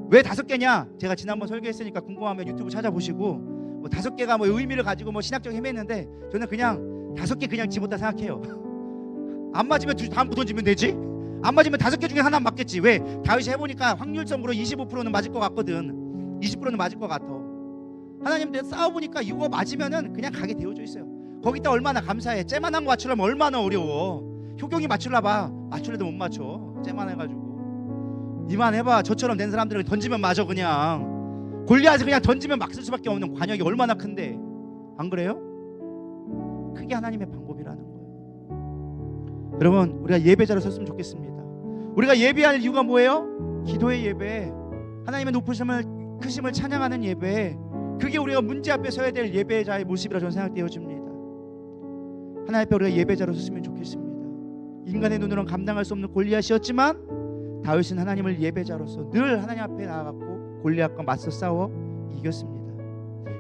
왜 5개냐? 제가 지난번 설교했으니까 궁금하면 유튜브 찾아보시고, 뭐 5개가 뭐 의미를 가지고 뭐 신학적 헤맸는데, 저는 그냥 5개 그냥 집었다 생각해요. 안 맞으면 다음 거 던지면 되지. 안 맞으면 5개 중에 하나 맞겠지. 왜? 다윗이 해보니까 확률적으로 25%는 맞을 것 같거든. 20%는 맞을 것 같아. 하나님한테 싸워보니까 이거 맞으면은 그냥 가게 되어져 있어요. 거기다 얼마나 감사해. 쟤만한 거 맞추려면 얼마나 어려워. 효경이 맞추려봐. 맞추려도 못 맞춰. 쟤만 해가지고. 이만 해봐. 저처럼 된 사람들은 던지면 맞아. 그냥 골리앗을 그냥 던지면 막 쓸 수밖에 없는 관역이 얼마나 큰데. 안 그래요? 그게 하나님의 방법이라는 거예요. 여러분, 우리가 예배자로 섰으면 좋겠습니다. 우리가 예배할 이유가 뭐예요? 기도의 예배, 하나님의 높으심을 크심을 찬양하는 예배. 그게 우리가 문제 앞에 서야 될 예배자의 모습이라 저는 생각되어집니다. 하나님 앞에 우리가 예배자로 섰으면 좋겠습니다. 인간의 눈으로는 감당할 수 없는 골리앗이었지만 다윗은 하나님을 예배자로서 늘 하나님 앞에 나아갔고 골리앗과 맞서 싸워 이겼습니다.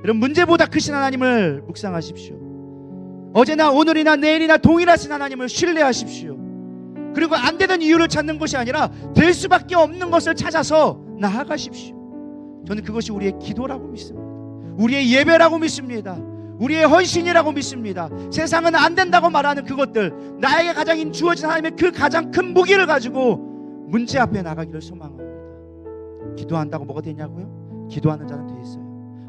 여러분, 문제보다 크신 하나님을 묵상하십시오. 어제나 오늘이나 내일이나 동일하신 하나님을 신뢰하십시오. 그리고 안 되는 이유를 찾는 것이 아니라 될 수밖에 없는 것을 찾아서 나아가십시오. 저는 그것이 우리의 기도라고 믿습니다. 우리의 예배라고 믿습니다. 우리의 헌신이라고 믿습니다. 세상은 안 된다고 말하는 그것들, 나에게 가장 주어진 하나님의 그 가장 큰 무기를 가지고 문제 앞에 나가기를 소망합니다. 기도한다고 뭐가 되냐고요? 기도하는 자는 돼 있어요.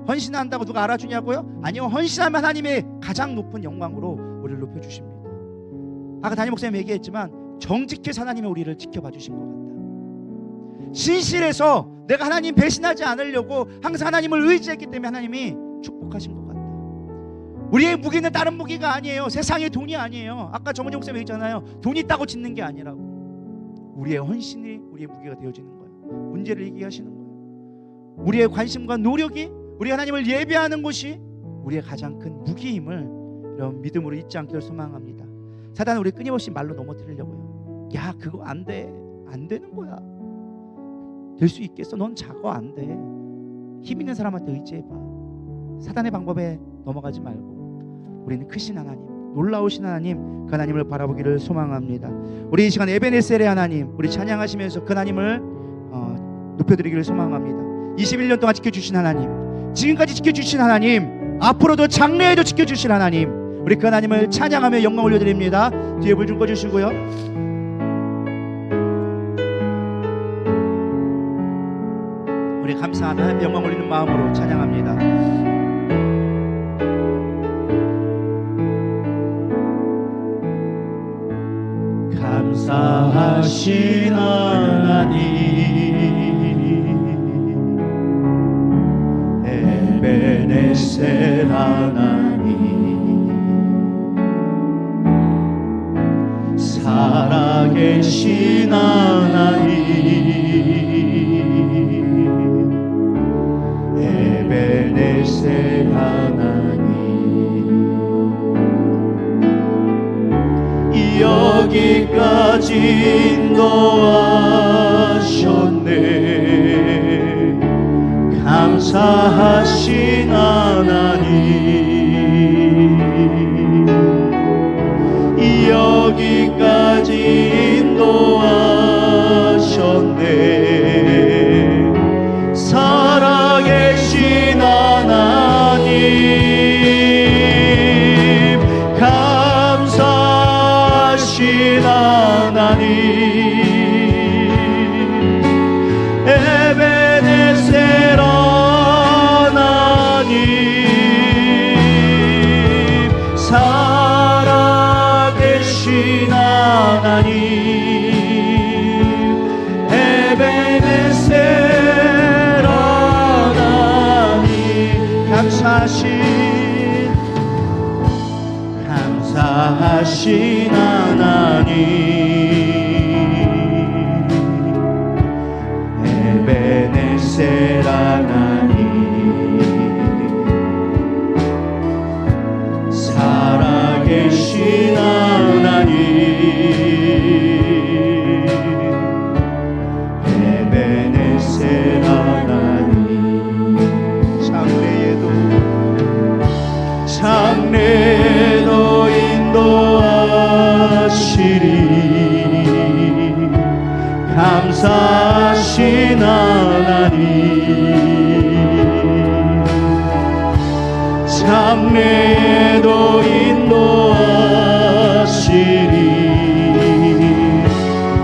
헌신한다고 누가 알아주냐고요? 아니요. 헌신하면 하나님의 가장 높은 영광으로 우리를 높여주십니다. 아까 담임 목사님 얘기했지만 정직해서 하나님이 우리를 지켜봐 주신 것 같다. 신실해서 내가 하나님 배신하지 않으려고 항상 하나님을 의지했기 때문에 하나님이 축복하신 것 같다. 우리의 무기는 다른 무기가 아니에요. 세상의 돈이 아니에요. 아까 정은영 목사님 얘기했잖아요. 돈 있다고 짓는 게 아니라고. 우리의 헌신이 우리의 무기가 되어지는 거예요. 문제를 얘기하시는 거예요. 우리의 관심과 노력이 우리 하나님을 예배하는 것이 우리의 가장 큰 무기임을 이런 믿음으로 잊지 않기를 소망합니다. 사단은 우리 끊임없이 말로 넘어뜨리려고요. 야, 그거 안 돼. 안 되는 거야. 될 수 있겠어? 넌 작아. 안 돼. 힘 있는 사람한테 의지해봐. 사단의 방법에 넘어가지 말고 우리는 크신 하나님, 놀라우신 하나님, 그 하나님을 바라보기를 소망합니다. 우리 이 시간 에베네셀의 하나님, 우리 찬양하시면서 그 하나님을 높여드리기를 소망합니다. 21년 동안 지켜주신 하나님, 지금까지 지켜주신 하나님, 앞으로도 장래에도 지켜주신 하나님, 우리 그 하나님을 찬양하며 영광 올려드립니다. 뒤에 불 좀 꺼주시고요. 우리 감사하며 영광 올리는 마음으로 찬양합니다. 감사하신 하나님, 에베네셀 하나님, 살아계신 하나님, 에베네셀 하나님, 여기까지 인도하셨네. 감사하신 하나님, 여기까지 인도하셨네. 살아계신 하나님, 감사하신 하나님, 에베네셀 하나님, 살아계신 하나님, 에베네셀 하나님, 감사하신 하나님, 에베네셀 하나님, 살아계신 하나님, 에베네셀 하나님, 장래에도 인도하시리. 감사하신 하나님, 장래에도 인도하시리.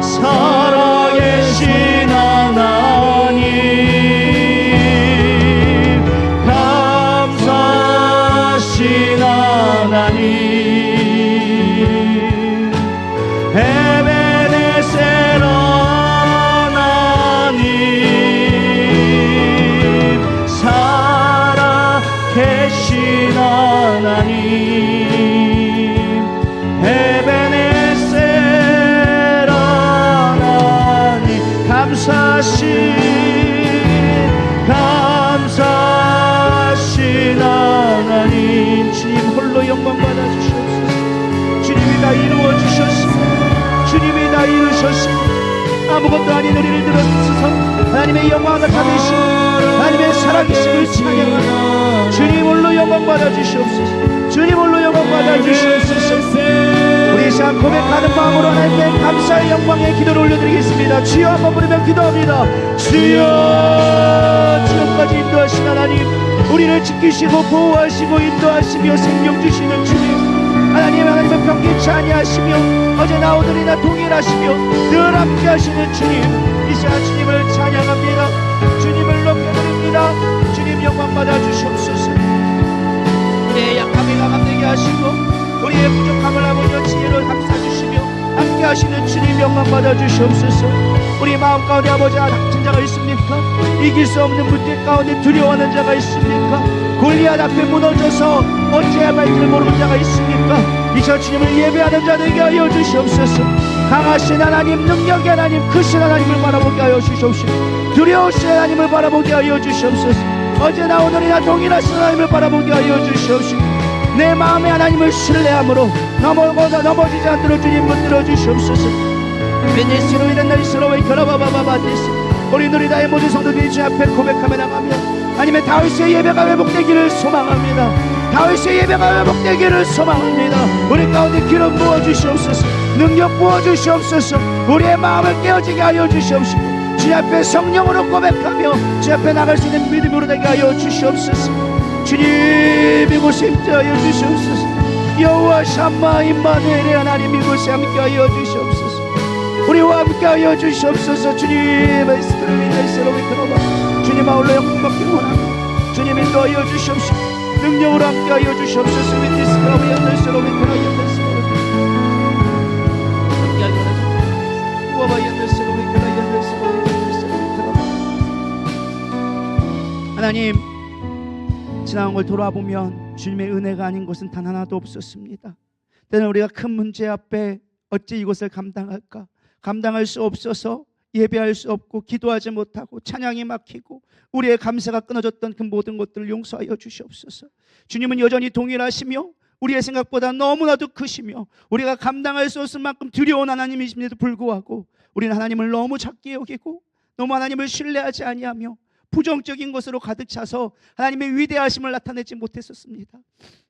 살아계신 하나님, 감사하신 하나님, 에베네셀 하나님, 살아계신 하나님, 에베네셀 하나님, 감사하신 하나님, 주님 홀로 영광 받아주시옵소서. 주님이 다 이루어주셨습니다. 주님이 다 이루셨습니다. 아무것도 아닌 우리를 들어주셔서 하나님의 영광을 받으시고 하나님의 살아계심을 찬양하며 주님 홀로 영광 받아주시옵소서. 주님 홀로 영광 받아주시옵소서. 우리 이 시간 고백하는 마음으로 하나님께 감사의 영광의 기도를 올려드리겠습니다. 주여 한번 부르며 기도합니다. 주여, 지금까지 인도하신 하나님, 우리를 지키시고 보호하시고 인도하시며 생명 주시는 주님, 하나님은 병기치 아니하시며 어제나 오늘이나 동일하시며 늘 함께 하시는 주님, 이 시간 주님을 찬양합니다. 주님을 높여드립니다. 주님 영광 받아주시옵소서. 우리의 약함을 강함되게 하시고 우리의 부족함을 아버지와 지혜로 감싸주시며 함께 하시는 주님 영광 받아주시옵소서. 우리 마음 가운데 아버지 닥친 자가 있습니까? 이길 수 없는 문제 가운데 두려워하는 자가 있습니까? 골리앗 앞에 무너져서 어찌해야 할지를 모르는 자가 있습니까? 이 시간 주님을 예배하는 자들에게 하여 주시옵소서. 강하신 하나님, 능력의 하나님, 크신 하나님을 바라보게 하여 주시옵소서. 두려우신 하나님을 바라보게 하여 주시옵소서. 어제나 오늘이나 동일하신 하나님을 바라보게 하여 주시옵소서. 내 마음의 하나님을 신뢰함으로 넘어지지 않도록 주님 붙들어 주시옵소서. 베네스로 이런 날이 서로의 결합하바바바데스. 우리 누리다의 모든 성도들이 주 앞에 고백하며 나가며 하나님의 다윗의 예배가 회복되기를 소망합니다. 다윗의 예배가 회복되기를 소망합니다. 우리 가운데 기름 부어주시옵소서, 능력 부어주시옵소서, 우리의 마음을 깨어지게 하여 주시옵시고 주님 앞에 성령으로 고백하며 주님 앞에 나갈 수 있는 믿음으로 되게 하여 주시옵소서. 주님 이곳에 임재하여 주시옵소서. 여호와 샴마 임마누엘의 하나님 이곳에 함께하여 주시옵소서. 우리와 함께하여 주시옵소서. 주님의 스트를 인내스러운 그러바 주님 아울러 영광받기 원합니다. 주님 인도하여 주시옵시고 능력으로 함께하여 주시옵소서. 위티스가 위안들스러운 그러바 연들스러운 함께하여 주시옵소서. 우와바 연들스러운 그러바 연들스러운 그러바. 하나님, 지나간 걸 돌아보면 주님의 은혜가 아닌 것은 단 하나도 없었습니다. 때는 우리가 큰 문제 앞에 어찌 이것을 감당할까, 감당할 수 없어서 예배할 수 없고 기도하지 못하고 찬양이 막히고 우리의 감사가 끊어졌던 그 모든 것들을 용서하여 주시옵소서. 주님은 여전히 동일하시며 우리의 생각보다 너무나도 크시며 우리가 감당할 수 없을 만큼 두려운 하나님이심에도 불구하고 우리는 하나님을 너무 작게 여기고 너무 하나님을 신뢰하지 아니하며 부정적인 것으로 가득 차서 하나님의 위대하심을 나타내지 못했었습니다.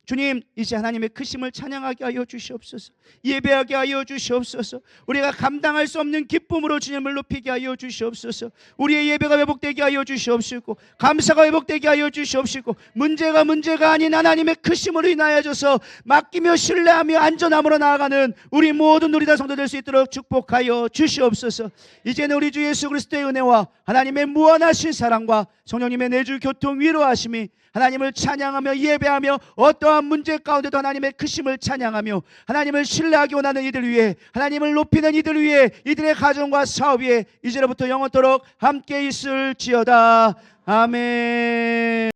주님, 이제 하나님의 크심을 찬양하게 하여 주시옵소서. 예배하게 하여 주시옵소서. 우리가 감당할 수 없는 기쁨으로 주님을 높이게 하여 주시옵소서. 우리의 예배가 회복되게 하여 주시옵시고 감사가 회복되게 하여 주시옵시고 문제가 아닌 하나님의 크심으로 인하여져서 맡기며 신뢰하며 안전함으로 나아가는 우리 모든 우리 다 성도 될 수 있도록 축복하여 주시옵소서. 이제는 우리 주 예수 그리스도의 은혜와 하나님의 무한하신 사랑과 성령님의 내주 교통 위로하심이 하나님을 찬양하며 예배하며 어떠한 문제 가운데도 하나님의 크심을 찬양하며 하나님을 신뢰하기 원하는 이들 위해 하나님을 높이는 이들 위해 이들의 가정과 사업 위에 이제로부터 영원토록 함께 있을지어다. 아멘.